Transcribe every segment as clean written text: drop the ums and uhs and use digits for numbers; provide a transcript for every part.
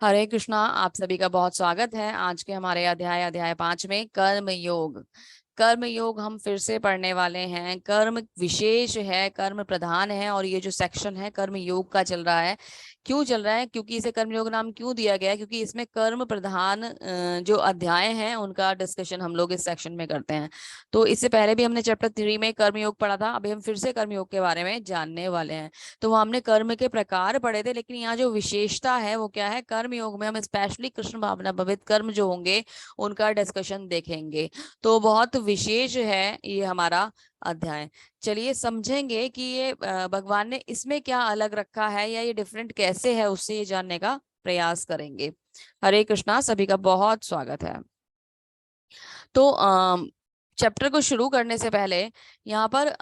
हरे कृष्णा। आप सभी का बहुत स्वागत है आज के हमारे अध्याय 5 में कर्म योग। कर्म योग हम फिर से पढ़ने वाले हैं। कर्म विशेष है, कर्म प्रधान है, और ये जो सेक्शन है कर्म योग का चल रहा है। क्यों चल रहा है? क्योंकि इसे कर्म योग नाम क्यों दिया गया है? क्योंकि इसमें कर्म प्रधान जो अध्याय हैं उनका डिस्कशन हम लोग इस सेक्शन में करते हैं। तो इससे पहले भी हमने चैप्टर 3 में कर्म योग पढ़ा था, अभी हम फिर से कर्म योग के बारे में जानने वाले हैं। तो वो हमने कर्म के प्रकार पढ़े थे, लेकिन यहाँ जो विशेषता है वो क्या है? कर्म योग में हम स्पेशली कृष्ण भावना भवित कर्म जो होंगे उनका डिस्कशन देखेंगे। तो बहुत विशेष है ये हमारा अध्याय। चलिए समझेंगे कि ये भगवान ने इसमें क्या अलग रखा है या ये डिफरेंट कैसे है, उससे ये जानने का प्रयास करेंगे। हरे कृष्णा, सभी का बहुत स्वागत है। तो चैप्टर को शुरू करने से पहले यहाँ पर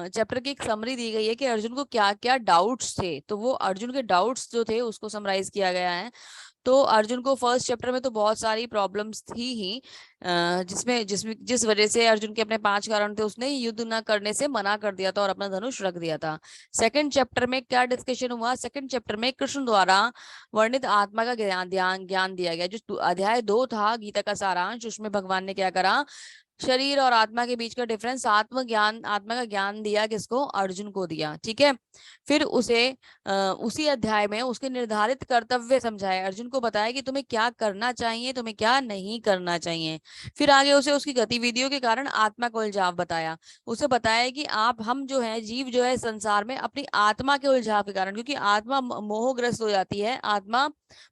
चैप्टर की एक समरी दी गई है कि अर्जुन को क्या क्या डाउट्स थे। तो वो अर्जुन के डाउट्स जो थे उसको समराइज किया गया है। तो अर्जुन को फर्स्ट चैप्टर में तो बहुत सारी प्रॉब्लम्स थी ही, जिसमें जिसमें जिस वजह से अर्जुन के अपने 5 कारण थे। उसने युद्ध ना करने से मना कर दिया था और अपना धनुष रख दिया था। सेकंड चैप्टर में क्या डिस्कशन हुआ? सेकंड चैप्टर में कृष्ण द्वारा वर्णित आत्मा का ज्ञान दिया गया। जो अध्याय 2 था गीता का सारांश, उसमें भगवान ने क्या करा? शरीर और आत्मा के बीच का डिफरेंस, आत्मा का ज्ञान दिया। किसको? अर्जुन को दिया। ठीक है। फिर उसे उसी अध्याय में उसके निर्धारित कर्तव्य समझाए। अर्जुन को बताया कि तुम्हें क्या करना चाहिए, तुम्हें क्या नहीं करना चाहिए। फिर आगे उसे उसकी गतिविधियों के कारण आत्मा को उलझाव बताया। उसे बताया कि आप हम जो है जीव जो है संसार में अपनी आत्मा के उलझाव के कारण, क्योंकि आत्मा मोहग्रस्त हो जाती है, आत्मा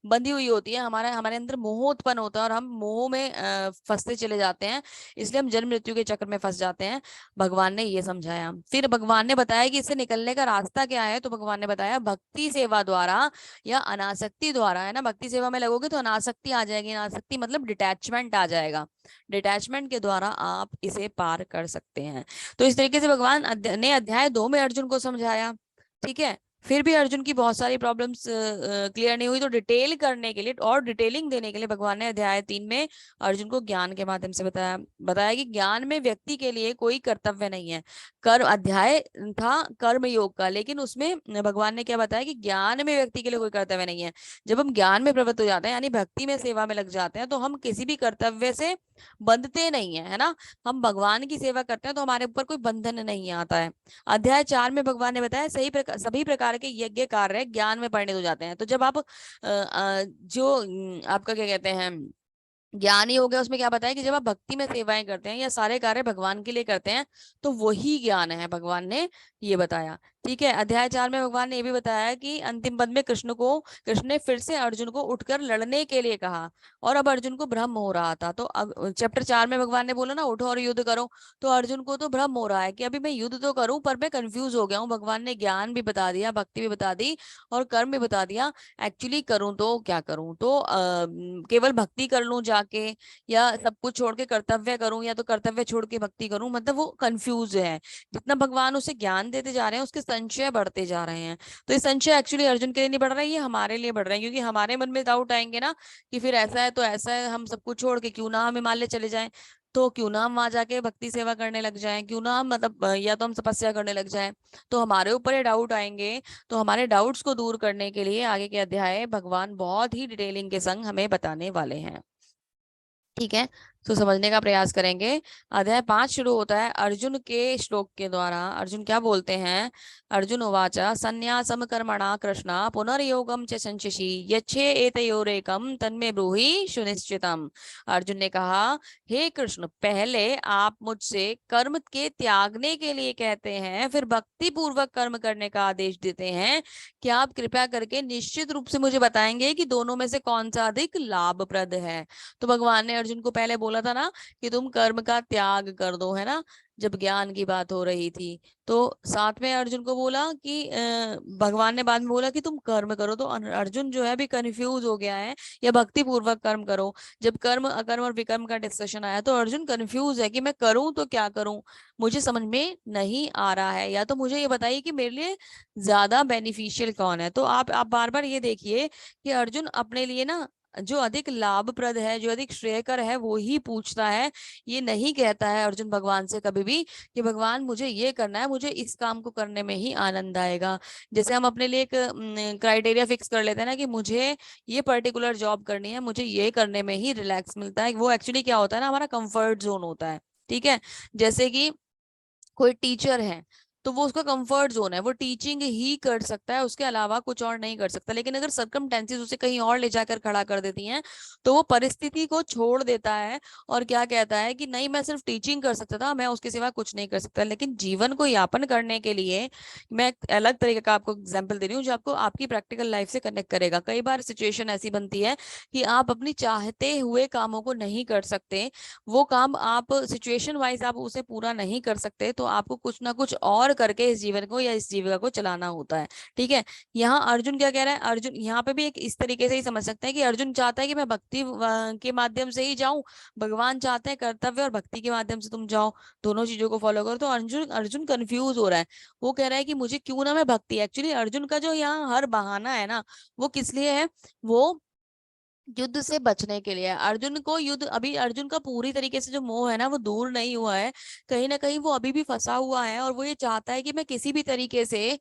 बंधी हुई होती है, हमारे हमारे अंदर मोह उत्पन्न होता है और हम मोह में फंसते चले जाते हैं। इसलिए हम जन्म मृत्यु के चक्र में फंस जाते हैं। भगवान ने ये समझाया। फिर भगवान ने बताया कि इससे निकलने का रास्ता क्या है। तो भगवान ने बताया भक्ति सेवा द्वारा या अनासक्ति द्वारा, है ना। भक्ति सेवा में लगोगे तो अनासक्ति आ जाएगी। अनासक्ति मतलब डिटैचमेंट आ जाएगा। डिटैचमेंट के द्वारा आप इसे पार कर सकते हैं। तो इस तरीके से भगवान ने अध्याय 2 में अर्जुन को समझाया। ठीक है। फिर भी अर्जुन की बहुत सारी प्रॉब्लम्स क्लियर नहीं हुई, तो डिटेल करने के लिए और डिटेलिंग देने के लिए भगवान ने अध्याय 3 में अर्जुन को ज्ञान के माध्यम से बताया। बताया कि ज्ञान में व्यक्ति के लिए कोई कर्तव्य नहीं है। कर्म अध्याय था कर्म योग का, लेकिन उसमें भगवान ने क्या बताया कि ज्ञान में व्यक्ति के लिए कोई कर्तव्य नहीं है। जब हम ज्ञान में प्रवृत्त हो जाते हैं, यानी भक्ति में सेवा में लग जाते हैं, तो हम किसी भी कर्तव्य से बंधते नहीं है, है ना। हम भगवान की सेवा करते हैं तो हमारे ऊपर कोई बंधन नहीं आता है। अध्याय 4 में भगवान ने बताया सभी प्रकार के यज्ञ कार्य ज्ञान में परिणत हो जाते हैं। तो जब आप जो आपका क्या कहते हैं ज्ञान ही हो गया, उसमें क्या बताया कि जब आप भक्ति में सेवाएं करते हैं या सारे कार्य भगवान के लिए करते हैं तो वही ज्ञान है। भगवान ने ये बताया। ठीक है। अध्याय 4 में भगवान ने ये भी बताया कि अंतिम पद में कृष्ण ने फिर से अर्जुन को उठकर लड़ने के लिए कहा, और अब अर्जुन को भ्रम हो रहा था। तो अब चैप्टर 4 में भगवान ने बोला ना उठो और युद्ध करो, तो अर्जुन को तो भ्रम हो रहा है कि अभी मैं युद्ध तो करूं पर मैं कंफ्यूज हो गया हूँ। भगवान ने ज्ञान भी बता दिया, भक्ति भी बता दी और कर्म भी बता दिया। एक्चुअली करूं तो क्या करूं? तो केवल भक्ति कर लूं जाके, या सब कुछ छोड़ के कर्तव्य करूं, या तो कर्तव्य छोड़ के भक्ति करूं, मतलब वो कंफ्यूज है। जितना भगवान उसे ज्ञान देते जा रहे हैं उसके संशय बढ़ते जा रहे हैं। तो ये संशय एक्चुअली अर्जुन के लिए नहीं बढ़ रहा है, ये हमारे लिए बढ़ रहे हैं, क्योंकि हमारे मन में डाउट आएंगे ना कि फिर ऐसा है तो ऐसा है, हम सब कुछ छोड़ के क्यों ना हम हिमालय चले जाएं, तो क्यों ना हम वहां जाके भक्ति सेवा करने लग जाएं, क्यों ना हम मतलब या तो हम तपस्या करने लग जाएं। तो हमारे ऊपर ये डाउट आएंगे। तो हमारे डाउट्स को दूर करने के लिए आगे के अध्याय भगवान बहुत ही डिटेलिंग के संग हमें बताने वाले हैं। ठीक है। तो समझने का प्रयास करेंगे। अध्याय 5 शुरू होता है अर्जुन के श्लोक के द्वारा। अर्जुन क्या बोलते हैं? अर्जुन उवाच संन्यासम कर्मणा कृष्ण पुनर्योगम च संशसि यच्छे एतयोरेकम तन्मे ब्रूहि सुनिश्चितम। अर्जुन ने कहा, हे कृष्ण, पहले आप मुझसे कर्म के त्यागने के लिए कहते हैं, फिर भक्ति पूर्वक कर्म करने का आदेश देते हैं। क्या आप कृपया करके निश्चित रूप से मुझे बताएंगे कि दोनों में से कौन सा अधिक लाभप्रद है? तो भगवान ने अर्जुन को पहले बोला था ना कि तुम कर्म का त्याग कर दो, है ना, जब ज्ञान की बात हो रही थी। तो साथ में अर्जुन को बोला कि भगवान ने बाद में बोला कि तुम कर्म करो। तो अर्जुन जो है अभी कंफ्यूज हो गया है, या भक्ति पूर्वक कर्म करो। जब कर्म अकर्म और विकर्म का डिस्कशन आया तो अर्जुन कंफ्यूज है कि मैं करूं तो क्या करूं, मुझे समझ में नहीं आ रहा है। या तो मुझे ये बताइए कि मेरे लिए ज्यादा बेनिफिशियल कौन है। तो आप बार बार ये देखिए कि अर्जुन अपने लिए ना जो अधिक लाभप्रद है, जो अधिक श्रेयकर है, वो ही पूछता है। ये नहीं कहता है अर्जुन भगवान से कभी भी कि भगवान मुझे ये करना है, मुझे इस काम को करने में ही आनंद आएगा। जैसे हम अपने लिए एक क्राइटेरिया फिक्स कर लेते हैं ना कि मुझे ये पर्टिकुलर जॉब करनी है, मुझे ये करने में ही रिलैक्स मिलता है, वो एक्चुअली क्या होता है ना, हमारा कंफर्ट जोन होता है। ठीक है, जैसे कि कोई टीचर है तो वो उसका कंफर्ट जोन है, वो टीचिंग ही कर सकता है, उसके अलावा कुछ और नहीं कर सकता। लेकिन अगर सर्कमटेंसेस उसे कहीं और ले जाकर खड़ा कर देती हैं तो वो परिस्थिति को छोड़ देता है और क्या कहता है कि नहीं, मैं सिर्फ टीचिंग कर सकता था, मैं उसके सिवा कुछ नहीं कर सकता। लेकिन जीवन को यापन करने के लिए मैं एक अलग तरीके का आपको एग्जाम्पल दे रही हूँ जो आपको आपकी प्रैक्टिकल लाइफ से कनेक्ट करेगा। कई बार सिचुएशन ऐसी बनती है कि आप अपनी चाहते हुए कामों को नहीं कर सकते, वो काम आप सिचुएशन वाइज आप उसे पूरा नहीं कर सकते, तो आपको कुछ ना कुछ और करके इस जीवन को या इस जीविका को चलाना होता है। ठीक है, यहाँ अर्जुन क्या कह रहा है, अर्जुन यहाँ पे भी एक इस तरीके से ही समझ सकते हैं कि अर्जुन चाहता है कि मैं भक्ति के माध्यम से ही जाऊं, भगवान चाहते हैं कर्तव्य और भक्ति के माध्यम से तुम जाओ, दोनों चीजों को फॉलो करो। तो अर्जुन अर्जुन कंफ्यूज हो रहा है, वो कह रहा है कि मुझे क्यों ना मैं भक्ति, एक्चुअली अर्जुन का जो यहाँ हर बहाना है ना, वो किस लिए है, वो युद्ध से बचने के लिए। अर्जुन को युद्ध, अभी अर्जुन का पूरी तरीके से जो मोह है ना वो दूर नहीं हुआ है, कहीं ना कहीं वो अभी भी फंसा हुआ है और वो ये चाहता है कि मैं किसी भी तरीके से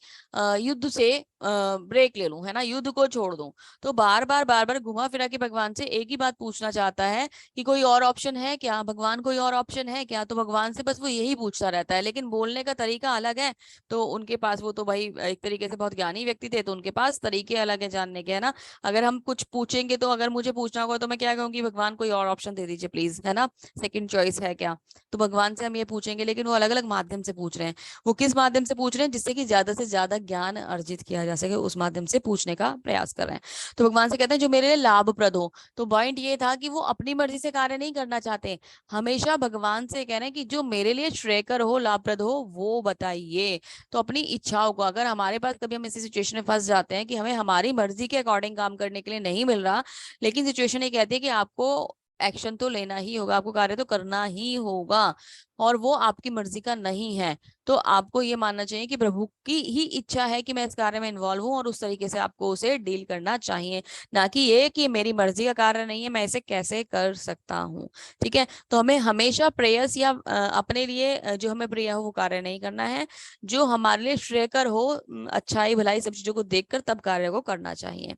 युद्ध से ब्रेक ले लूं, है ना, युद्ध को छोड़ दूं। तो बार बार घुमा फिरा के भगवान से एक ही बात पूछना चाहता है कि कोई और ऑप्शन है क्या, भगवान कोई और ऑप्शन है क्या। तो भगवान से बस वो यही पूछता रहता है, लेकिन बोलने का तरीका अलग है। तो उनके पास, वो तो भाई एक तरीके से बहुत ज्ञानी व्यक्ति थे, तो उनके पास तरीके अलग है जानने के, है ना। अगर हम कुछ पूछेंगे तो अगर मुझे पूछना होगा तो मैं क्या कहूंगी, भगवान कोई और ऑप्शन दे दीजिए प्लीज, है ना, सेकंड चॉइस है क्या। तो भगवान से हम ये पूछेंगे, लेकिन वो अलग अलग माध्यम से पूछ रहे हैं। वो किस माध्यम से पूछ रहे हैं, जिससे कि ज्यादा से ज्यादा ज्ञान अर्जित किया जा सके, उस माध्यम से पूछने का प्रयास कर रहे हैं। तो भगवान से कहते हैं जो मेरे लिए लाभप्रद हो। तो पॉइंट ये था कि वो अपनी मर्जी से कार्य नहीं करना चाहते, हमेशा भगवान से कह रहे हैं कि जो मेरे लिए श्रेयकर हो, लाभप्रद हो, वो बताइए। तो अपनी इच्छाओं को, अगर हमारे पास कभी हम इसी सिचुएशन में फंस जाते हैं कि हमें हमारी मर्जी के अकॉर्डिंग काम करने के लिए नहीं मिल रहा, लेकिन सिचुएशन ये कहती है कि आपको एक्शन तो लेना ही होगा, आपको कार्य तो करना ही होगा, और वो आपकी मर्जी का नहीं है, तो आपको ये मानना चाहिए कि प्रभु की ही इच्छा है कि मैं इस कार्य में इन्वॉल्व हूं, और उस तरीके से आपको उसे डील करना चाहिए, ना कि ये कि मेरी मर्जी का कार्य नहीं है, मैं इसे कैसे कर सकता हूँ। ठीक है, तो हमें हमेशा प्रेयस या अपने लिए जो हमें प्रिय हो वो कार्य नहीं करना है, जो हमारे लिए श्रेयकर हो, अच्छाई भलाई सब चीजों को देखकर तब कार्य को करना चाहिए।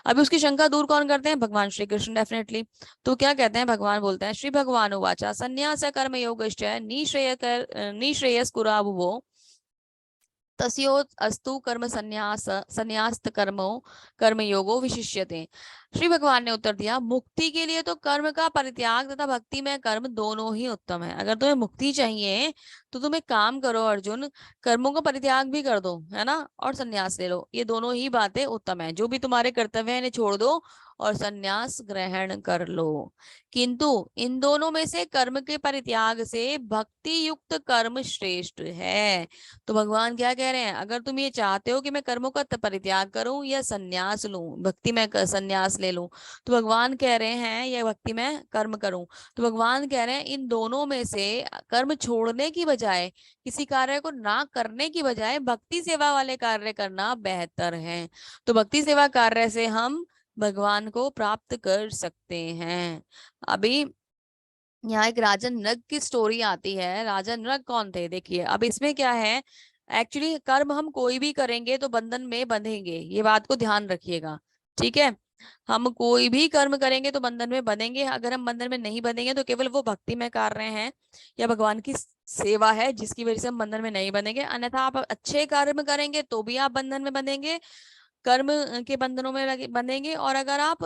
अभी उसकी शंका दूर कौन करते हैं, भगवान श्री कृष्ण डेफिनेटली। तो क्या कहते हैं, भगवान बोलते हैं, श्री भगवान उवाचा संन्यास कर्म योगश्च निश्रेयस कुरावुवो तस्यो अस्तु कर्म संन्यास संन्यास्त कर्मो कर्म योगो विशिष्यते। श्री भगवान ने उत्तर दिया, मुक्ति के लिए तो कर्म का परित्याग तथा भक्ति में कर्म दोनों ही उत्तम है। अगर तुम्हें मुक्ति चाहिए तो तुम एक काम करो अर्जुन, कर्मों का परित्याग भी कर दो, है ना, और संन्यास ले लो, ये दोनों ही बातें उत्तम है। जो भी तुम्हारे कर्तव्य है इन्हें छोड़ दो और संन्यास ग्रहण कर लो। किंतु इन दोनों में से कर्म के परित्याग से भक्ति युक्त कर्म श्रेष्ठ है। तो भगवान क्या कह रहे हैं, अगर तुम ये चाहते हो कि मैं कर्मों का परित्याग करूं या संन्यास लूं, भक्ति में संन्यास ले लूं, तो भगवान कह रहे हैं, या भक्ति में कर्म करूं, तो भगवान कह रहे हैं इन दोनों में से कर्म छोड़ने की बजाय, किसी कार्य को ना करने की बजाय भक्ति सेवा वाले कार्य करना बेहतर है। तो भक्ति सेवा कार्य से हम भगवान को प्राप्त कर सकते हैं। अभी यहाँ एक राजा नृग की स्टोरी आती है। राजा नृग कौन थे, देखिए अब इसमें क्या है, एक्चुअली कर्म हम कोई भी करेंगे तो बंधन में बंधेंगे, ये बात को ध्यान रखिएगा। ठीक है, हम कोई भी कर्म करेंगे तो बंधन में बंधेंगे, अगर हम बंधन में नहीं बंधेंगे तो केवल वो भक्ति में कार्य हैं या भगवान की सेवा है जिसकी वजह से हम बंधन में नहीं बंधेंगे। अन्यथा आप अच्छे कर्म करेंगे तो भी आप बंधन में बंधेंगे, कर्म के बंधनों में बंधेंगे, और अगर आप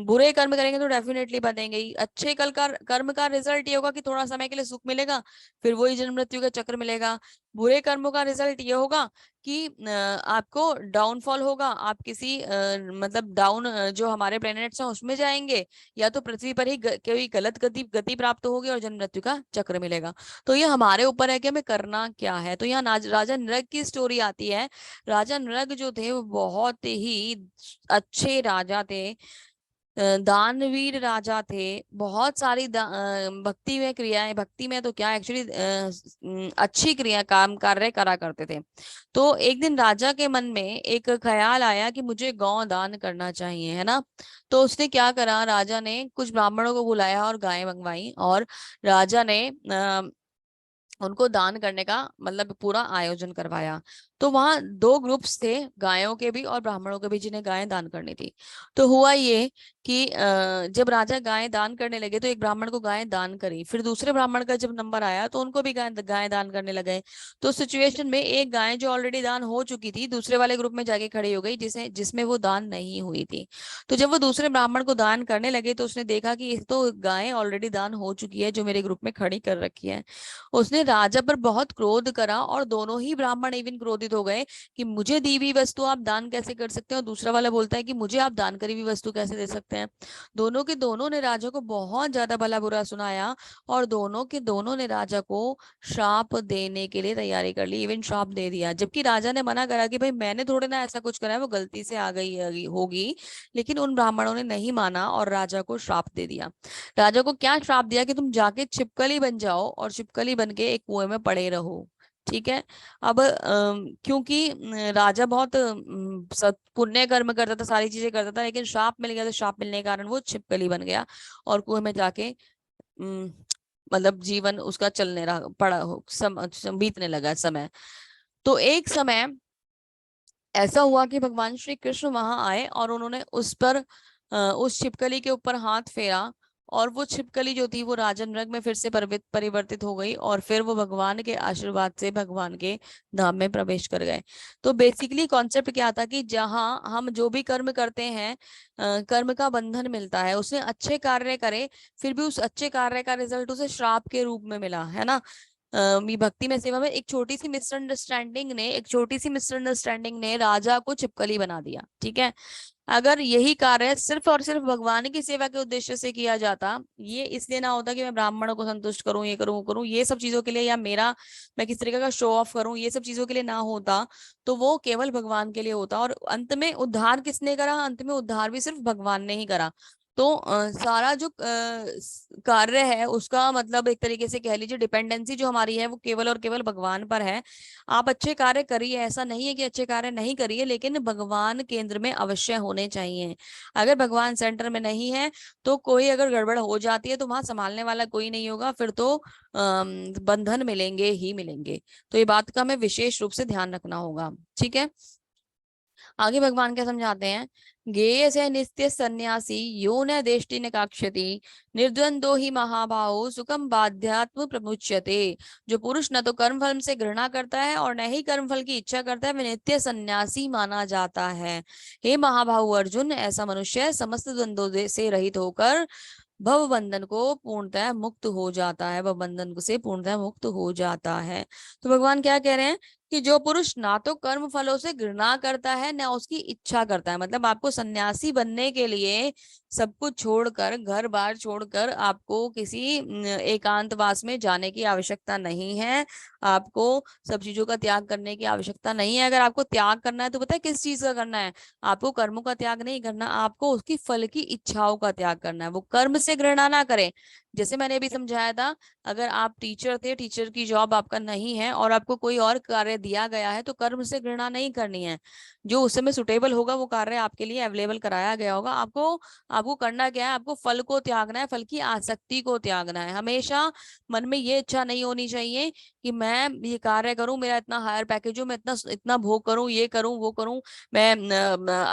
बुरे कर्म करेंगे तो डेफिनेटली बंधेंगे ही। अच्छे कल का कर्म का रिजल्ट ये होगा कि थोड़ा समय के लिए सुख मिलेगा, फिर वही जन्म मृत्यु का चक्र मिलेगा। बुरे कर्मों का रिजल्ट ये होगा कि आपको डाउनफॉल होगा, आप किसी मतलब डाउन जो हमारे प्लेनेट्स हैं उसमें जाएंगे, या तो पृथ्वी पर ही कोई गलत गति गति प्राप्त होगी और जन्म मृत्यु का चक्र मिलेगा। तो ये हमारे ऊपर है कि हमें करना क्या है। तो यहाँ राजा नृग की स्टोरी आती है। राजा नृग जो थे वो बहुत ही अच्छे राजा थे, दानवीर राजा थे, बहुत सारी भक्ति में क्रियाएं, भक्ति में तो क्या एक्चुअली अच्छी क्रिया काम कार्य करा करते थे। तो एक दिन राजा के मन में एक ख्याल आया कि मुझे गौ दान करना चाहिए, है ना। तो उसने क्या करा, राजा ने कुछ ब्राह्मणों को बुलाया और गायें मंगवाई, और राजा ने उनको दान करने का मतलब पूरा आयोजन करवाया। तो वहां दो ग्रुप्स थे, गायों के भी और ब्राह्मणों के भी, जिन्हें गायें दान करनी थी। तो हुआ ये कि जब राजा गायें दान करने लगे तो एक ब्राह्मण को गायें दान करी, फिर दूसरे ब्राह्मण का जब नंबर आया तो उनको भी गायें दान करने लगे। तो सिचुएशन में एक गाय जो ऑलरेडी दान हो चुकी थी दूसरे वाले ग्रुप में जाके खड़ी हो गई, जिसमें वो दान नहीं हुई थी। तो जब वो दूसरे ब्राह्मण को दान करने लगे तो उसने देखा कि ये तो गायें ऑलरेडी दान हो चुकी है जो मेरे ग्रुप में खड़ी कर रखी है। उसने राजा पर बहुत क्रोध करा और दोनों ही ब्राह्मण इवन क्रोधित हो गए कि मुझे दी हुई वस्तु आप दान कैसे कर सकते हैं, और दूसरा वाला बोलता है कि मुझे आप दान करी हुई वस्तु कैसे दे सकते हैं। दोनों के दोनों ने राजा को बहुत ज्यादा भला बुरा सुनाया, और दोनों के दोनों ने राजा को श्राप देने के लिए तैयारी कर ली, इवन श्राप दे दिया। जबकि राजा ने मना करा कि भाई मैंने थोड़े ना ऐसा कुछ करा है, वो गलती से आ गई होगी, लेकिन उन ब्राह्मणों ने नहीं माना और राजा को श्राप दे दिया। राजा को क्या श्राप दिया कि तुम जाके छिपकली बन जाओ और छिपकली बन के एक कुएं में पड़े रहो। ठीक है। अब क्योंकि राजा बहुत पुण्य कर्म करता था, सारी चीजें करता था, लेकिन श्राप मिल गया, तो श्राप मिलने के कारण वो छिपकली बन गया और कुएं में जाके मतलब जीवन उसका चलने रहा, पड़ा हो बीतने लगा समय। तो एक समय ऐसा हुआ कि भगवान श्री कृष्ण वहां आए और उन्होंने उस पर उस छिपकली के ऊपर हाथ फेरा, और वो छिपकली जो थी वो राजन रंग में फिर से परिवर्तित हो गई, और फिर वो भगवान के आशीर्वाद से भगवान के धाम में प्रवेश कर गए। तो बेसिकली कॉन्सेप्ट क्या था कि जहां हम जो भी कर्म करते हैं, कर्म का बंधन मिलता है, उसने अच्छे कार्य करे, फिर भी उस अच्छे कार्य का रिजल्ट उसे श्राप के रूप में मिला, है ना। ये भक्ति में सेवा में एक छोटी सी मिसअंडरस्टैंडिंग ने राजा को छिपकली बना दिया। ठीक है। अगर यही कार्य सिर्फ और सिर्फ भगवान की सेवा के उद्देश्य से किया जाता, ये इसलिए ना होता कि मैं ब्राह्मणों को संतुष्ट करूं, ये करूं वो करूं, ये सब चीजों के लिए, या मैं किस तरीके का शो ऑफ करूं, ये सब चीजों के लिए ना होता, तो वो केवल भगवान के लिए होता। और अंत में उद्धार किसने करा, अंत में उद्धार भी सिर्फ भगवान ने ही करा। तो सारा जो कार्य है उसका मतलब एक तरीके से कह लीजिए डिपेंडेंसी जो हमारी है वो केवल और केवल भगवान पर है। आप अच्छे कार्य करिए, ऐसा नहीं है कि अच्छे कार्य नहीं करिए, लेकिन भगवान केंद्र में अवश्य होने चाहिए। अगर भगवान सेंटर में नहीं है तो कोई अगर गड़बड़ हो जाती है तो वहां संभालने वाला कोई नहीं होगा, फिर तो बंधन मिलेंगे ही मिलेंगे। तो ये बात का हमें विशेष रूप से ध्यान रखना होगा। ठीक है। आगे भगवान क्या समझाते हैं, गेय से नित्य सन्यासी यो न देष्टि न काक्षति निर्द्वंदो ही महाभाव सुखम बाध्यात्म प्रमुच्यते। जो पुरुष न तो कर्म फल से घृणा करता है और न ही कर्म फल की इच्छा करता है, वह नित्य सन्यासी माना जाता है। हे महाभाव अर्जुन, ऐसा मनुष्य समस्त द्वंद्वों से रहित होकर भव बंधन को पूर्णतः मुक्त हो जाता है, भव बंधन से पूर्णतः मुक्त हो जाता है। तो भगवान क्या कह रहे हैं कि जो पुरुष ना तो कर्म फलों से घृणा करता है ना उसकी इच्छा करता है, मतलब आपको सन्यासी बनने के लिए सब कुछ छोड़कर, घर बार छोड़कर आपको किसी एकांतवास में जाने की आवश्यकता नहीं है। आपको सब चीजों का त्याग करने की आवश्यकता नहीं है। अगर आपको त्याग करना है तो पता है किस चीज का करना है, आपको कर्मों का त्याग नहीं करना, आपको उसकी फल की इच्छाओं का त्याग करना है। वो कर्म से घृणा ना करें। जैसे मैंने अभी समझाया था, अगर आप टीचर थे, टीचर की जॉब आपका नहीं है और आपको कोई और कार्य दिया गया है, तो कर्म से घृणा नहीं करनी है। जो उस समय सुटेबल होगा वो कार्य आपके लिए अवेलेबल कराया गया होगा। आपको आपको करना क्या है, आपको फल को त्यागना है, फल की आसक्ति को त्यागना है। हमेशा मन में ये इच्छा नहीं होनी चाहिए कि मैं ये कार्य करूं, मेरा इतना हायर पैकेज हो, मैं इतना इतना भोग करूं, ये करूं वो करूं, मैं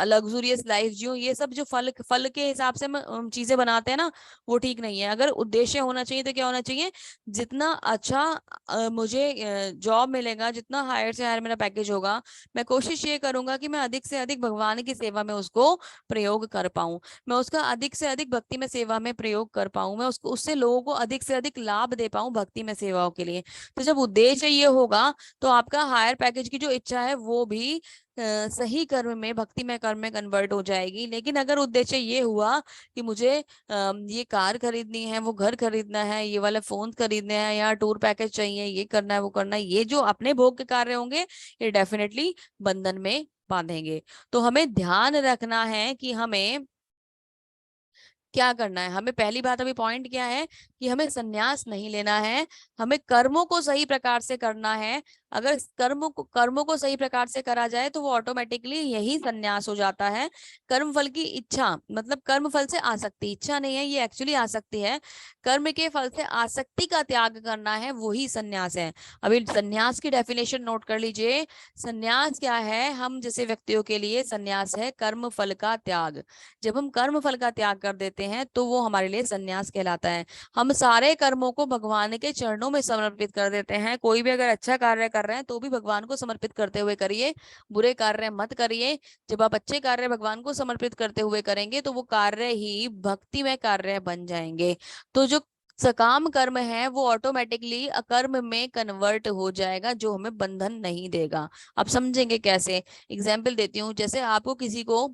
लग्जूरियस लाइफ जीऊं। ये सब जो फल के हिसाब से चीजें बनाते हैं ना, वो ठीक नहीं है। अगर उद्देश्य होना चाहिए तो क्या होना चाहिए, जितना अच्छा मुझे जॉब मिलेगा, जितना हायर से हायर मेरा पैकेज होगा, मैं कोशिश ये करूंगा कि मैं अधिक से अधिक भगवान की सेवा में उसको प्रयोग कर पाऊं, मैं उसका अधिक से अधिक भक्ति में सेवा में प्रयोग कर पाऊं, मैं उसको उससे लोगों को अधिक से अधिक लाभ दे पाऊं भक्ति में सेवाओं के लिए। तो जब उद्देश्य ये होगा तो आपका हायर पैकेज की जो इच्छा है वो भी सही कर्म में, भक्ति में कर्म में कन्वर्ट हो जाएगी। लेकिन अगर उद्देश्य ये हुआ कि मुझे ये कार खरीदनी है, वो घर खरीदना है, ये वाले फोन खरीदने हैं, या टूर पैकेज चाहिए, ये करना है वो करना है, ये जो अपने भोग के कार्य होंगे ये डेफिनेटली बंधन में बांधेंगे। तो हमें ध्यान रखना है कि हमें क्या करना है हमें? पहली बात, अभी पॉइंट क्या है कि हमें संन्यास नहीं लेना है, हमें कर्मों को सही प्रकार से करना है। अगर कर्मों को सही प्रकार से करा जाए तो वो ऑटोमेटिकली यही संन्यास हो जाता है। कर्म फल की इच्छा, मतलब कर्म फल से आसक्ति, इच्छा नहीं है, ये एक्चुअली आसक्ति है। कर्म के फल से आसक्ति का त्याग करना है, वही संन्यास है। अभी संन्यास की डेफिनेशन नोट कर लीजिए। संन्यास क्या है? हम जैसे व्यक्तियों के लिए संन्यास है कर्म फल का त्याग। जब हम कर्म फल का त्याग कर देते हैं तो वो हमारे लिए संन्यास कहलाता है। हम सारे कर्मों को भगवान के चरणों में समर्पित कर देते हैं। कोई भी अगर अच्छा कार्य कर रहे हैं तो भी भगवान को समर्पित करते हुए करिए, बुरे कार्य मत करिए। जब आप अच्छे कार्य भगवान को समर्पित करते हुए करेंगे तो वो कार्य ही भक्ति में कार्य बन जाएंगे। तो जो सकाम कर्म है वो ऑटोमेटिकली अकर्म में कन्वर्ट हो जाएगा, जो हमें बंधन नहीं देगा। आप समझेंगे कैसे? एग्जाम्पल देती हूँ। जैसे आपको किसी को,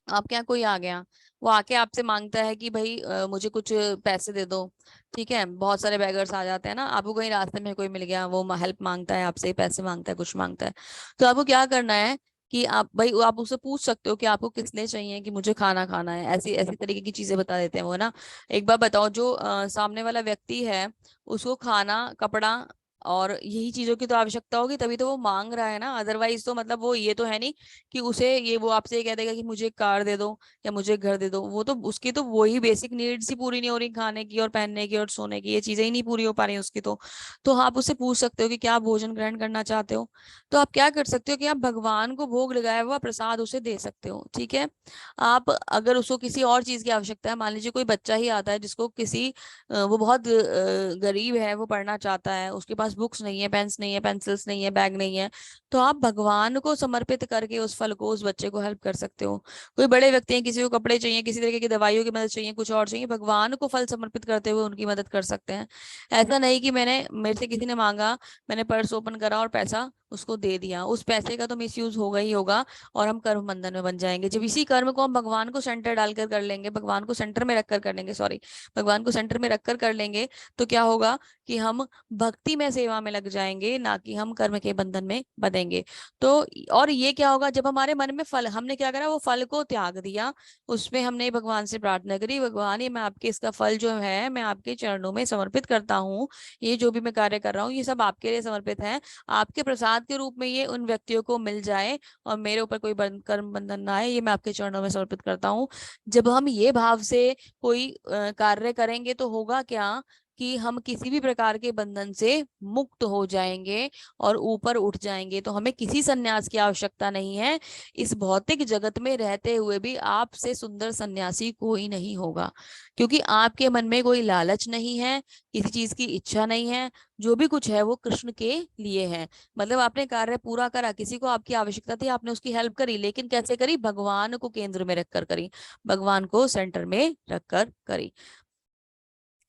आपके यहाँ कोई आ गया, वो आके आपसे मांगता है कि भाई मुझे कुछ पैसे दे दो। ठीक है, बहुत सारे बेगर्स आ जाते हैं ना, आपको कहीं रास्ते में कोई मिल गया, वो हेल्प मांगता है आपसे, पैसे मांगता है, कुछ मांगता है। तो आपको क्या करना है कि आप भाई, आप उससे पूछ सकते हो कि आपको किस लिए चाहिए, कि मुझे खाना खाना है, ऐसी ऐसी तरीके की चीजें बता देते हैं वो ना। एक बार बताओ, जो सामने वाला व्यक्ति है उसको खाना, कपड़ा और यही चीजों की तो आवश्यकता होगी, तभी तो वो मांग रहा है ना। अदरवाइज तो मतलब वो ये तो है नहीं कि उसे ये, वो आपसे ये कह देगा कि मुझे कार दे दो या मुझे घर दे दो। वो तो उसकी तो वही बेसिक नीड्स ही पूरी नहीं हो रही, खाने की और पहनने की और सोने की, ये चीजें ही नहीं पूरी हो पा रही उसकी। तो आप उससे पूछ सकते हो कि क्या आप भोजन ग्रहण करना चाहते हो। तो आप क्या कर सकते हो कि आप भगवान को भोग लगाया हुआ प्रसाद उसे दे सकते हो। ठीक है। आप अगर उसको किसी और चीज की आवश्यकता है, मान लीजिए कोई बच्चा ही आता है जिसको किसी वो बहुत गरीब है, वो पढ़ना चाहता है, उसके पास बुक्स नहीं है, पेन्स नहीं है, पेंसिल्स नहीं है, बैग नहीं है, तो आप भगवान को समर्पित करके उस फल को, उस बच्चे को हेल्प कर सकते हो। कोई बड़े व्यक्ति हैं, किसी को कपड़े चाहिए, किसी तरीके की दवाइयों की मदद चाहिए, कुछ और चाहिए, भगवान को फल समर्पित करते हुए उनकी मदद कर सकते हैं। ऐसा नहीं कि मेरे से किसी ने मांगा, मैंने पर्स ओपन करा और पैसा उसको दे दिया, उस पैसे का तो मिसयूज होगा ही होगा और हम कर्म बंधन में बन जाएंगे। जब इसी कर्म को हम भगवान को सेंटर डालकर कर लेंगे, भगवान को सेंटर में रखकर कर लेंगे, सॉरी, भगवान को सेंटर में रखकर कर लेंगे, तो क्या होगा कि हम भक्ति में, सेवा में लग जाएंगे, ना कि हम कर्म के बंधन में बंधेंगे। तो और ये क्या होगा, जब हमारे मन में फल, हमने क्या करा, वो फल को त्याग दिया, उसमें हमने भगवान से प्रार्थना करी, भगवान ये मैं आपके, इसका फल जो है मैं आपके चरणों में समर्पित करता हूँ, ये जो भी मैं कार्य कर रहा हूँ ये सब आपके लिए समर्पित है, आपके प्रसाद के रूप में ये उन व्यक्तियों को मिल जाए और मेरे ऊपर कोई कर्म बंधन ना आए, ये मैं आपके चरणों में समर्पित करता हूँ। जब हम ये भाव से कोई कार्य करेंगे तो होगा क्या कि हम किसी भी प्रकार के बंधन से मुक्त हो जाएंगे और ऊपर उठ जाएंगे। तो हमें किसी संन्यास की आवश्यकता नहीं है। इस भौतिक जगत में रहते हुए भी आपसे सुंदर सन्यासी कोई नहीं होगा, क्योंकि आपके मन में कोई लालच नहीं है, किसी चीज की इच्छा नहीं है, जो भी कुछ है वो कृष्ण के लिए है। मतलब आपने कार्य पूरा करा, किसी को आपकी आवश्यकता थी, आपने उसकी हेल्प करी, लेकिन कैसे करी? भगवान को केंद्र में रखकर करी, भगवान को सेंटर में रखकर करी।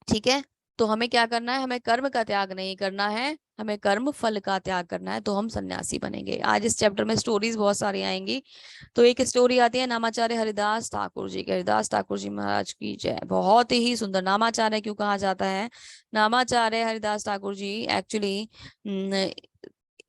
ठीक है। तो हमें क्या करना है? हमें कर्म का त्याग नहीं करना है, हमें कर्म फल का त्याग करना है, तो हम सन्यासी बनेंगे। आज इस चैप्टर में स्टोरीज बहुत सारी आएंगी। तो एक स्टोरी आती है नामाचार्य हरिदास ठाकुर जी के। हरिदास ठाकुर जी महाराज की जय। बहुत ही सुंदर। नामाचार्य क्यों कहा जाता है? नामाचार्य हरिदास ठाकुर जी एक्चुअली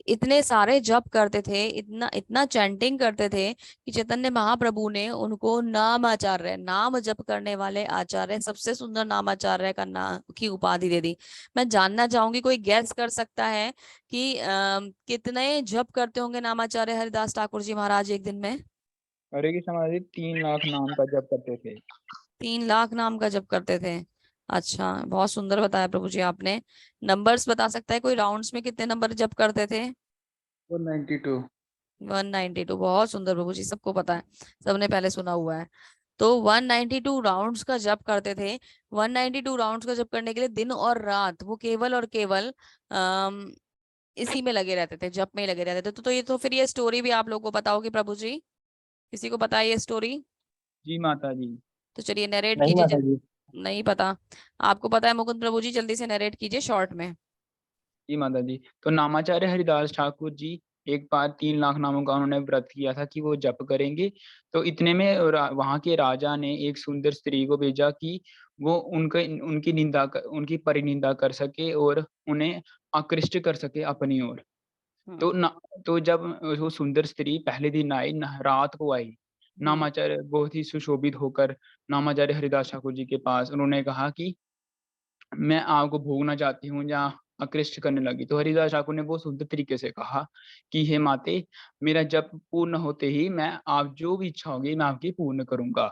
इतने सारे जप करते थे, इतना इतना चैंटिंग करते थे कि चैतन्य महाप्रभु ने उनको नाम आचार्य, नाम जप करने वाले आचार्य, सबसे सुंदर नाम आचार्य का नाम की उपाधि दे दी। मैं जानना चाहूंगी, कोई गैस कर सकता है कि कितने जप करते होंगे नामाचार्य हरिदास ठाकुर जी महाराज एक दिन में? हरे की समाधि 3 लाख नाम का जप करते थे। 3 लाख नाम का जप करते थे। अच्छा, बहुत सुंदर बताया प्रभु जी आपने। नंबर्स बता सकता है कोई, राउंड्स में कितने नंबर जप करते थे? 492। 192। बहुत सुंदर प्रभु जी, सबको पता है, सबने पहले सुना हुआ है। तो 192 राउंड्स का जप करते थे। 192 राउंड्स का जप करने के लिए दिन और रात वो केवल और केवल इसी में लगे रहते थे, जप में ही लगे रहते थे। तो ये तो फिर ये स्टोरी भी आप लोगों को पता होगी प्रभु जी, किसी को पता है ये स्टोरी? जी माता जी। तो चलिए नरेट नहीं कीजिए माता जी। नहीं पता? आपको पता है मुकुंद प्रभु जी, जल्दी से नरेट कीजिए शॉर्ट में। जी माता जी। तो नामाचार्य हरिदास ठाकुर जी एक बार 3 लाख नामों का उन्होंने व्रत किया था कि वो जप करेंगे। तो इतने में वहाँ के राजा ने एक सुंदर स्त्री को भेजा कि वो उनके उनकी उनकी परिनिंदा कर सके और उन्हें आकृष्ट कर सके अपनी ओर। तो हम्म। ना तो जब वो सुंदर स्त्री पहले दिन आई, रात को आई, नामाचार्य बहुत ही सुशोभित होकर नामाचार्य हरिदास ठाकुर जी के पास उन्होंने कहा कि मैं आग को भोगना चाहती हूँ जहाँ आकृष्ट करने लगी। तो हरिदास ठाकुर ने बहुत सुंदर तरीके से कहा कि हे माते, मेरा जप पूर्ण होते ही मैं आप जो भी इच्छा होगी मैं आपकी पूर्ण करूँगा।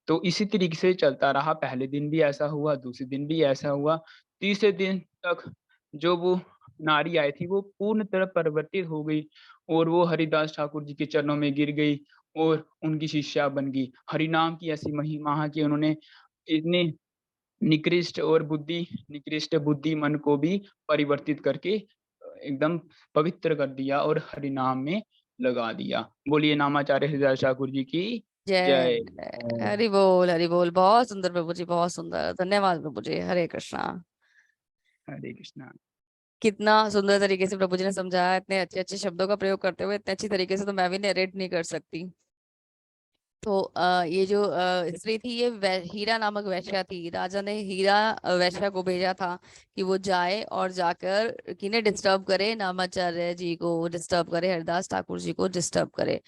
तो इसी तरीके से चलता रहा, पहले दिन भी ऐसा हुआ, दूसरे दिन भी ऐसा हुआ, तीसरे दिन तक जो वो नारी आई थी वो पूर्ण तरह परिवर्तित हो गई और वो हरिदास ठाकुर जी के चरणों में गिर गई और उनकी शिष्या बन गई। हरिनाम की ऐसी महिमा है कि उन्होंने इतने निकृष्ट बुद्धि मन को भी परिवर्तित करके एकदम पवित्र कर दिया और हरिनाम में लगा दिया। बोलिए नामाचार्य हरिदास ठाकुर जी की जय जय। जय, हरि बोल हरि बोल। बहुत सुंदर प्रभु जी, बहुत सुंदर, धन्यवाद प्रभु जी। हरे कृष्णा। हरे कृष्णा। कितना सुंदर तरीके से प्रभु जी ने समझाया, इतने अच्छे अच्छे शब्दों का प्रयोग करते हुए, इतने अच्छी तरीके से तो मैं भी नरेट नहीं कर सकती। तो ये जो स्त्री थी, ये हीरा नामक वैश्या थी। राजा ने हीरा वैश्या को भेजा था कि वो जाए और जाकर किन्हें डिस्टर्ब करे, नामाचार्य जी को डिस्टर्ब करे, हरिदास ठाकुर जी को डिस्टर्ब करे।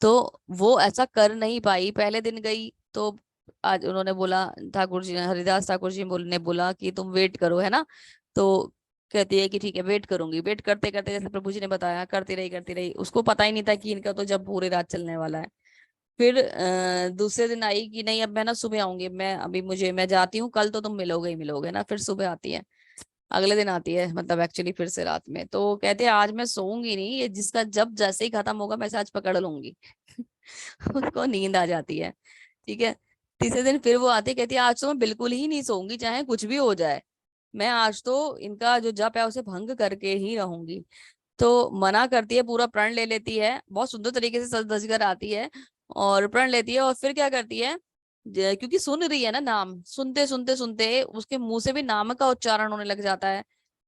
तो वो ऐसा कर नहीं पाई। पहले दिन गई तो आज उन्होंने बोला, ठाकुर जी ने, हरिदास ठाकुर जी ने बोला कि तुम वेट करो, है ना। तो कहती है कि ठीक है वेट करूंगी। वेट करते करते, जैसे प्रभु जी ने बताया, करती रही। उसको पता ही नहीं था कि इनका तो जब पूरी रात चलने वाला है। फिर दूसरे दिन आई कि नहीं, अब मैं ना सुबह आऊंगी, मैं अभी मुझे मैं जाती हूँ, कल तो तुम मिलोगे ही मिलोगे ना। फिर सुबह आती है, अगले दिन आती है, मतलब एक्चुअली फिर से रात में। तो कहते हैं आज मैं सोऊंगी नहीं, ये जिसका जब जैसे ही खत्म होगा मैं आज पकड़ लूंगी। उसको नींद आ जाती है। ठीक है। तीसरे दिन फिर वो आती है, कहती है आज तो मैं बिल्कुल ही नहीं सोऊंगी, चाहे कुछ भी हो जाए। मैं आज तो इनका जो जप है उसे भंग करके ही रहूंगी। तो मना करती है, पूरा प्रण ले लेती है, बहुत सुंदर तरीके से सज धज कर आती है और प्रण लेती है। और फिर क्या करती है, क्योंकि सुन रही है ना नाम, सुनते सुनते सुनते उसके मुंह से भी नाम का उच्चारण होने लग जाता है।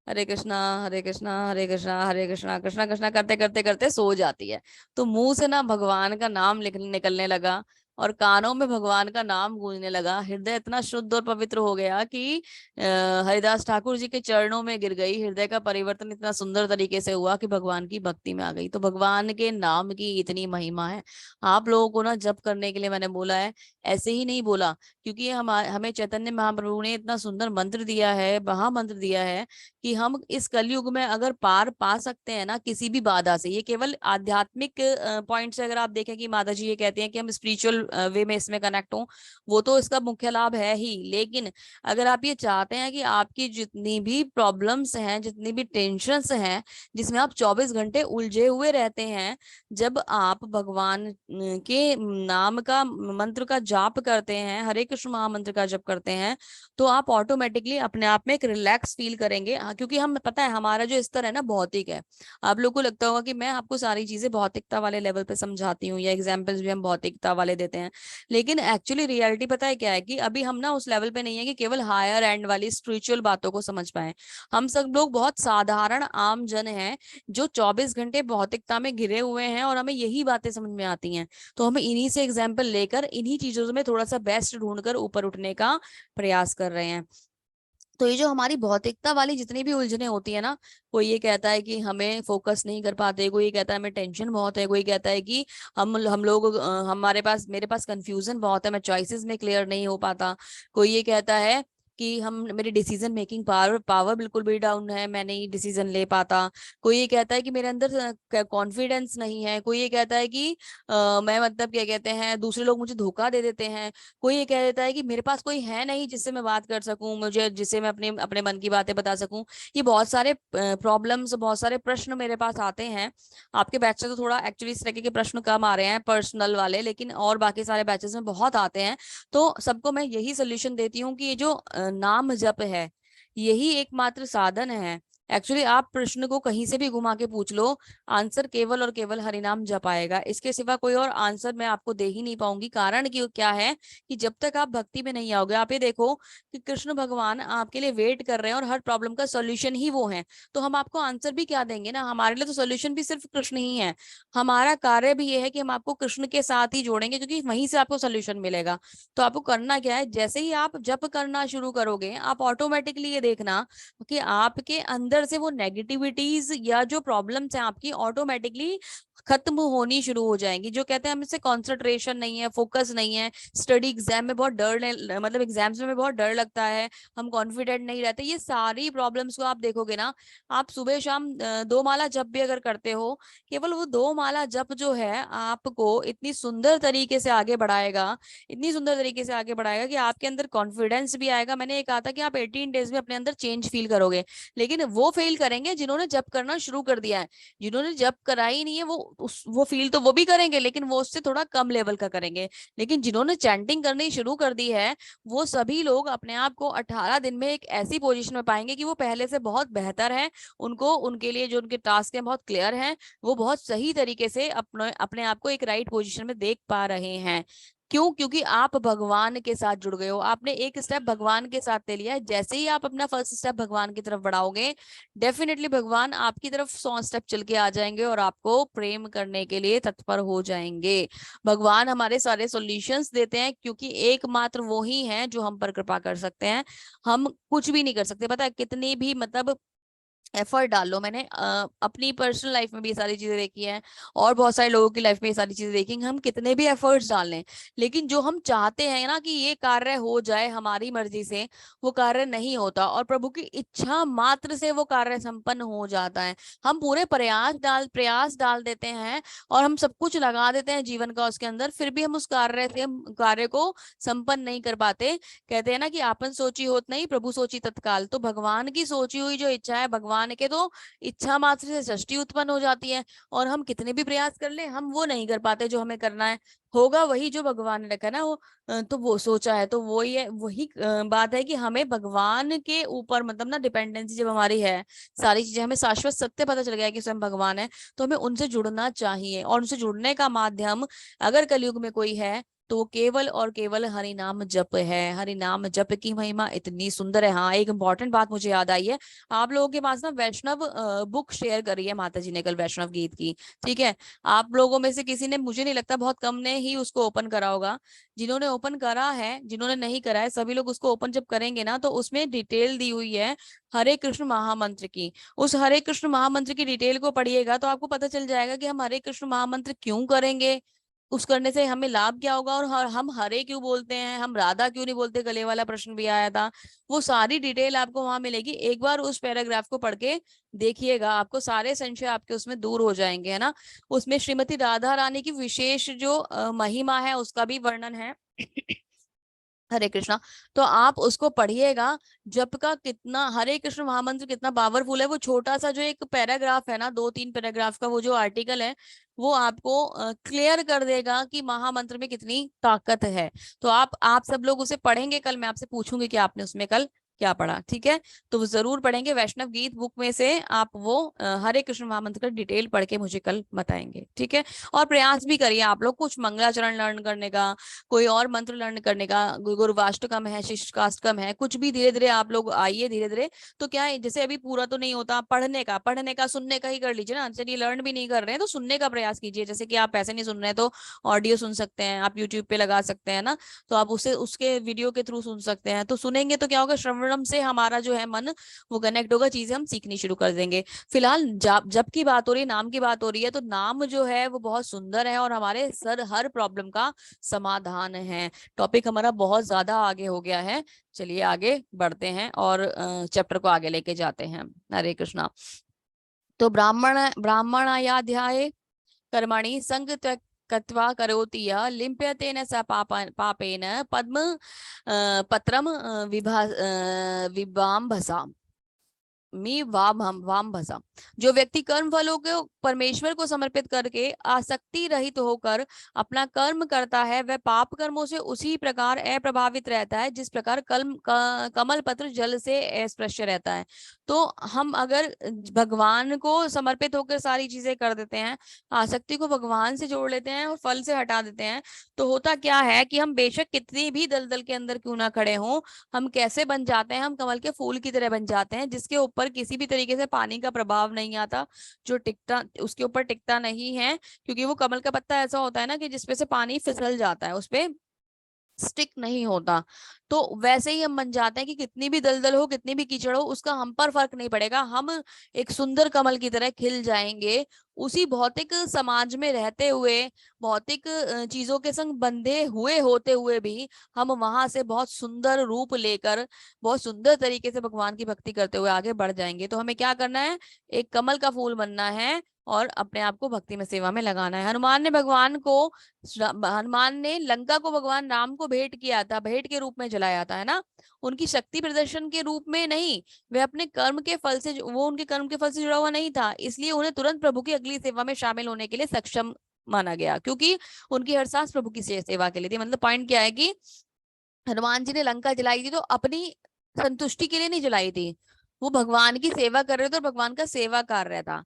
हरे कृष्णा हरे कृष्णा हरे कृष्णा हरे कृष्णा कृष्णा कृष्णा करते करते करते सो जाती है। तो मुंह से ना भगवान का नाम निकलने लगा और कानों में भगवान का नाम गूंजने लगा। हृदय इतना शुद्ध और पवित्र हो गया कि हरिदास ठाकुर जी के चरणों में गिर गई। हृदय का परिवर्तन इतना सुंदर तरीके से हुआ कि भगवान की भक्ति में आ गई। तो भगवान के नाम की इतनी महिमा है। आप लोगों को ना जप करने के लिए मैंने बोला है, ऐसे ही नहीं बोला, क्योंकि हमें चैतन्य महाप्रभु ने इतना सुंदर मंत्र दिया है, महामंत्र दिया है कि हम इस कलयुग में अगर पार पा सकते हैं ना किसी भी बाधा से। ये केवल आध्यात्मिक पॉइंट से अगर आप देखें कि माता जी ये कहते हैं कि हम स्पिरिचुअल वे में इसमें कनेक्ट हों, वो तो इसका मुख्य लाभ है ही। लेकिन अगर आप ये चाहते हैं कि आपकी जितनी भी प्रॉब्लम्स हैं, जितनी भी टेंशन्स हैं, जिसमें आप 24 घंटे उलझे हुए रहते हैं, जब आप भगवान के नाम का मंत्र का जाप करते हैं, हरे कृष्ण महामंत्र का जप करते हैं, तो आप ऑटोमेटिकली अपने आप में एक रिलैक्स फील करेंगे। क्योंकि हम पता है हमारा जो स्तर है ना भौतिक है। आप लोग को लगता होगा कि मैं आपको सारी चीजें भौतिकता वाले लेवल पे समझाती हूँ या एग्जाम्पल्स भी हम भौतिकता वाले देते हैं, लेकिन एक्चुअली रियलिटी पता है क्या है कि अभी हम ना उस लेवल पे नहीं है कि केवल हायर एंड वाली स्पिरिचुअल बातों को समझ पाए। हम सब लोग बहुत साधारण आम जन हैं जो 24 घंटे भौतिकता में घिरे हुए हैं और हमें यही बातें समझ में आती हैं। तो हमें इन्हीं से एग्जाम्पल लेकर इन्हीं चीजों में थोड़ा सा बेस्ट ढूंढकर ऊपर उठने का प्रयास कर रहे हैं। तो ये जो हमारी भौतिकता वाली जितनी भी उलझने होती है ना, कोई ये कहता है कि हमें फोकस नहीं कर पाते, कोई ये कहता है हमें टेंशन बहुत है, कोई कहता है कि हम लोग हमारे पास मेरे पास कंफ्यूजन बहुत है, मैं चॉइसेस में क्लियर नहीं हो पाता। कोई ये कहता है कि हम मेरी डिसीजन मेकिंग पावर पावर बिल्कुल भी डाउन है, मैं नहीं डिसीजन ले पाता। कोई ये कहता है कि मेरे अंदर कॉन्फिडेंस नहीं है। कोई ये कहता है कि मैं मतलब क्या कहते हैं दूसरे लोग मुझे धोखा दे देते हैं। कोई ये कह देता है कि मेरे पास कोई है नहीं जिससे मैं बात कर सकूं, मुझे जिससे मैं अपने अपने मन की बातें बता सकूं। ये बहुत सारे प्रॉब्लम्स, बहुत सारे प्रश्न मेरे पास आते हैं। आपके बैच से तो थोड़ा एक्चुअली इस तरीके के प्रश्न कम आ रहे हैं पर्सनल वाले, लेकिन और बाकी सारे बैचेस में बहुत आते हैं। तो सबको मैं यही सोल्यूशन देती हूँ कि ये जो नाम जप है, यही एकमात्र साधन है। एक्चुअली आप प्रश्न को कहीं से भी घुमा के पूछ लो, आंसर केवल और केवल हरिनाम जप आएगा। इसके सिवा कोई और आंसर मैं आपको दे ही नहीं पाऊंगी। कारण कि क्या है कि जब तक आप भक्ति में नहीं आओगे, आप ये देखो कि कृष्ण भगवान आपके लिए वेट कर रहे हैं और हर प्रॉब्लम का सोल्यूशन ही वो है। तो हम आपको आंसर भी क्या देंगे ना, हमारे लिए तो सोल्यूशन भी सिर्फ कृष्ण ही है। हमारा कार्य भी ये है कि हम आपको कृष्ण के साथ ही जोड़ेंगे, क्योंकि वहीं से आपको सोल्यूशन मिलेगा। तो आपको करना क्या है, जैसे ही आप जप करना शुरू करोगे, आप ऑटोमेटिकली ये देखना कि आपके अंदर से वो नेगेटिविटीज या जो प्रॉब्लम्स हैं आपकी ऑटोमेटिकली खत्म होनी शुरू हो जाएंगी। जो कहते हैं हमसे कंसंट्रेशन नहीं है, फोकस नहीं है, स्टडी एग्जाम में बहुत डर, मतलब एग्जाम्स में बहुत डर लगता है, हम कॉन्फिडेंट नहीं रहते, ये सारी प्रॉब्लम्स को आप देखोगे ना, आप सुबह शाम 2 माला जप भी अगर करते हो, केवल वो 2 माला जप जो है आपको इतनी सुंदर तरीके से आगे बढ़ाएगा, इतनी सुंदर तरीके से आगे बढ़ाएगा कि आपके अंदर कॉन्फिडेंस भी आएगा। मैंने ये कहा था कि आप 18 डेज में अपने अंदर चेंज फील करोगे, लेकिन वो फेल करेंगे जिन्होंने जप करना शुरू कर दिया है। जिन्होंने जप करा ही नहीं है वो फील तो वो भी करेंगे, लेकिन वो उससे थोड़ा कम लेवल का करेंगे। लेकिन जिन्होंने चैंटिंग करनी शुरू कर दी है, वो सभी लोग अपने आप को 18 दिन में एक ऐसी पोजीशन में पाएंगे कि वो पहले से बहुत बेहतर है, उनको उनके लिए जो उनके टास्क हैं बहुत क्लियर हैं, वो बहुत सही तरीके से अपने अपने आप को एक राइट पोजीशन में देख पा रहे हैं। क्यों? क्योंकि आप भगवान के साथ जुड़ गए हो, आपने एक स्टेप भगवान के साथ ले लिया है। जैसे ही आप अपना फर्स्ट स्टेप भगवान की तरफ बढ़ाओगे, डेफिनेटली भगवान आपकी तरफ 100 स्टेप चल के आ जाएंगे और आपको प्रेम करने के लिए तत्पर हो जाएंगे। भगवान हमारे सारे सॉल्यूशंस देते हैं, क्योंकि एकमात्र वो ही है जो हम पर कृपा कर सकते हैं। हम कुछ भी नहीं कर सकते। पता है कितनी भी मतलब एफर्ट डाल लो, मैंने अपनी पर्सनल लाइफ में भी ये सारी चीजें देखी हैं, और बहुत सारे लोगों की लाइफ में ये सारी चीजें देखी हैं, हम कितने भी एफर्ट्स डाल लें, लेकिन जो हम चाहते हैं ना कि ये कार्य हो जाए हमारी मर्जी से, वो कार्य नहीं होता, और प्रभु की इच्छा मात्र से वो कार्य संपन्न हो जाता है। हम पूरे प्रयास डाल देते हैं, और हम सब कुछ लगा देते हैं जीवन का उसके अंदर, फिर भी हम उस कार्य को संपन्न नहीं कर पाते। कहते हैं ना कि आपन सोची होत नहीं, प्रभु सोची तत्काल। तो भगवान की सोची हुई जो इच्छा है, भगवान के तो इच्छा मात्र से सृष्टि उत्पन्न हो जाती है, और हम कितने भी प्रयास कर ले, हम वो नहीं कर पाते जो हमें करना है। होगा वही जो भगवान ने रखा है ना, वो तो वो सोचा है, तो वही है, वही बात है कि हमें भगवान के ऊपर मतलब ना डिपेंडेंसी जब हमारी है, सारी चीजें हमें शाश्वत सत्य पता चल गया कि स्वयं भगवान है, तो हमें उनसे जुड़ना चाहिए। और उनसे जुड़ने का माध्यम अगर कलयुग में कोई है, तो वो केवल और केवल हरि नाम जप है। हरि नाम जप की महिमा इतनी सुंदर है। हाँ, एक इंपॉर्टेंट बात मुझे याद आई है, आप लोगों के पास ना वैष्णव बुक शेयर करी है माता जी ने कल, वैष्णव गीत की। ठीक है, आप लोगों में से किसी ने, मुझे नहीं लगता, बहुत कम ने ही उसको ओपन करा होगा। जिन्होंने ओपन करा है, जिन्होंने नहीं करा है, सभी लोग उसको ओपन जब करेंगे ना, तो उसमें डिटेल दी हुई है हरे कृष्ण महामंत्र की। उस हरे कृष्ण महामंत्र की डिटेल को पढ़िएगा तो आपको पता चल जाएगा कि हम हरे कृष्ण महामंत्र क्यों करेंगे, उस करने से हमें लाभ क्या होगा, और हम हरे क्यों बोलते हैं, हम राधा क्यों नहीं बोलते, गले वाला प्रश्न भी आया था। वो सारी डिटेल आपको वहां मिलेगी। एक बार उस पैराग्राफ को पढ़ के देखिएगा, आपको सारे संशय आपके उसमें दूर हो जाएंगे, है ना। उसमें श्रीमती राधा रानी की विशेष जो महिमा है उसका भी वर्णन है। हरे कृष्णा, तो आप उसको पढ़िएगा। जप का कितना, हरे कृष्ण महामंत्र कितना पावरफुल है। वो छोटा सा जो एक पैराग्राफ है ना, 2-3 पैराग्राफ का वो जो आर्टिकल है, वो आपको क्लियर कर देगा कि महामंत्र में कितनी ताकत है। तो आप सब लोग उसे पढ़ेंगे। कल मैं आपसे पूछूंगी कि आपने उसमें कल क्या पढ़ा, ठीक है। तो वो जरूर पढ़ेंगे, वैष्णव गीत बुक में से आप वो हरे कृष्ण महामंत्र का डिटेल पढ़ के मुझे कल बताएंगे, ठीक है। और प्रयास भी करिए आप लोग कुछ मंगलाचरण लर्न करने का, कोई और मंत्र लर्न करने का, गुरुवाष्टकम है, शिष्टाष्टकम है, कुछ भी धीरे धीरे आप लोग आइए धीरे धीरे। तो क्या है, जैसे अभी पूरा तो नहीं होता, पढ़ने का सुनने का ही कर लीजिए ना। चलिए लर्न भी नहीं कर रहे हैं तो सुनने का प्रयास कीजिए। जैसे कि आप ऐसे नहीं सुन रहे हैं तो ऑडियो सुन सकते हैं, आप यूट्यूब पे लगा सकते हैं ना, तो आप उसे उसके वीडियो के थ्रू सुन सकते हैं। तो सुनेंगे तो क्या होगा, श्रवणम से हमारा जो है मन वो कनेक्ट होगा, चीजें हम सीखनी शुरू कर देंगे। फिलहाल जब जब की बात हो रही है, नाम की बात हो रही है, तो नाम जो है वो बहुत सुंदर है और हमारे सर हर प्रॉब्लम का समाधान है। टॉपिक हमारा बहुत ज्यादा आगे हो गया है, चलिए आगे बढ़ते हैं और चैप्टर को आगे लेके जाते हैं। हरे कृष्णा। तो ब्राह्मणायाध्याये कर्मणि संग कत्वा करोति यः लिम्प्यतेन स पापेन पद्म पत्रम विभाम्भसा मी वाम भसा। जो व्यक्ति कर्म फलों को परमेश्वर को समर्पित करके आसक्ति रहित होकर अपना कर्म करता है, वह पाप कर्मों से उसी प्रकार अप्रभावित रहता है जिस प्रकार कमल पत्र जल से अस्पृश्य रहता है। तो हम अगर भगवान को समर्पित होकर सारी चीजें कर देते हैं, आसक्ति को भगवान से जोड़ लेते हैं और फल से हटा देते हैं, तो होता क्या है कि हम बेशक कितनी भी दलदल के अंदर क्यों ना खड़े हों, हम कैसे बन जाते हैं, हम कमल के फूल की तरह बन जाते हैं, जिसके ऊपर किसी भी तरीके से पानी का प्रभाव नहीं आता, जो टिकता उसके ऊपर टिकता नहीं है। क्योंकि वो कमल का पत्ता ऐसा होता है ना कि जिसपे से पानी फिसल जाता है, उसपे स्टिक नहीं होता। तो वैसे ही हम बन जाते हैं कि कितनी भी दलदल हो, कितनी भी कीचड़ हो, उसका हम पर फर्क नहीं पड़ेगा। हम एक सुंदर कमल की तरह खिल जाएंगे उसी भौतिक समाज में रहते हुए, भौतिक चीजों के संग बंधे हुए होते हुए भी हम वहां से बहुत सुंदर रूप लेकर, बहुत सुंदर तरीके से भगवान की भक्ति करते हुए आगे बढ़ जाएंगे। तो हमें क्या करना है, एक कमल का फूल बनना है और अपने आप को भक्ति में, सेवा में लगाना है। हनुमान ने लंका को भगवान राम को भेंट किया था, भेंट के रूप में जलाया था, है ना, उनकी शक्ति प्रदर्शन के रूप में नहीं। वे अपने कर्म के फल से, वो उनके कर्म के फल से जुड़ा हुआ नहीं था, इसलिए उन्हें तुरंत प्रभु की अगली सेवा में शामिल होने के लिए सक्षम माना गया, क्योंकि उनकी हर सांस प्रभु की सेवा के लिए थी। मतलब पॉइंट क्या है कि हनुमान जी ने लंका जलाई थी तो अपनी संतुष्टि के लिए नहीं जलाई थी, वो भगवान की सेवा कर रहे थे और भगवान का सेवा कार्य था।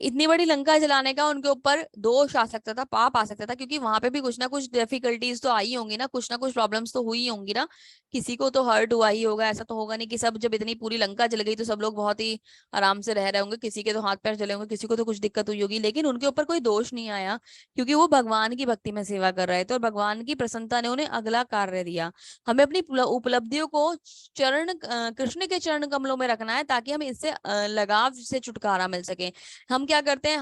इतनी बड़ी लंका जलाने का उनके ऊपर दोष आ सकता था, पाप आ सकता था, क्योंकि वहां पे भी कुछ ना कुछ डिफिकल्टीज तो आई होंगी ना, कुछ ना कुछ प्रॉब्लम्स तो हुई होंगी ना, किसी को तो हर्ट हुआ ही होगा। ऐसा तो होगा नहीं कि सब, जब इतनी पूरी लंका जल गई तो सब लोग बहुत ही आराम से रह रहे होंगे, किसी के तो हाथ पैर जले होंगे, किसी को तो कुछ दिक्कत हुई होगी, लेकिन उनके ऊपर कोई दोष नहीं आया, क्योंकि वो भगवान की भक्ति में सेवा कर रहे थे और भगवान की प्रसन्नता ने उन्हें अगला कार्य दिया। हमें अपनी उपलब्धियों को कृष्ण के चरण कमलों में रखना है, ताकि हमें इससे लगाव से छुटकारा मिल सके। हम क्या करते हैं,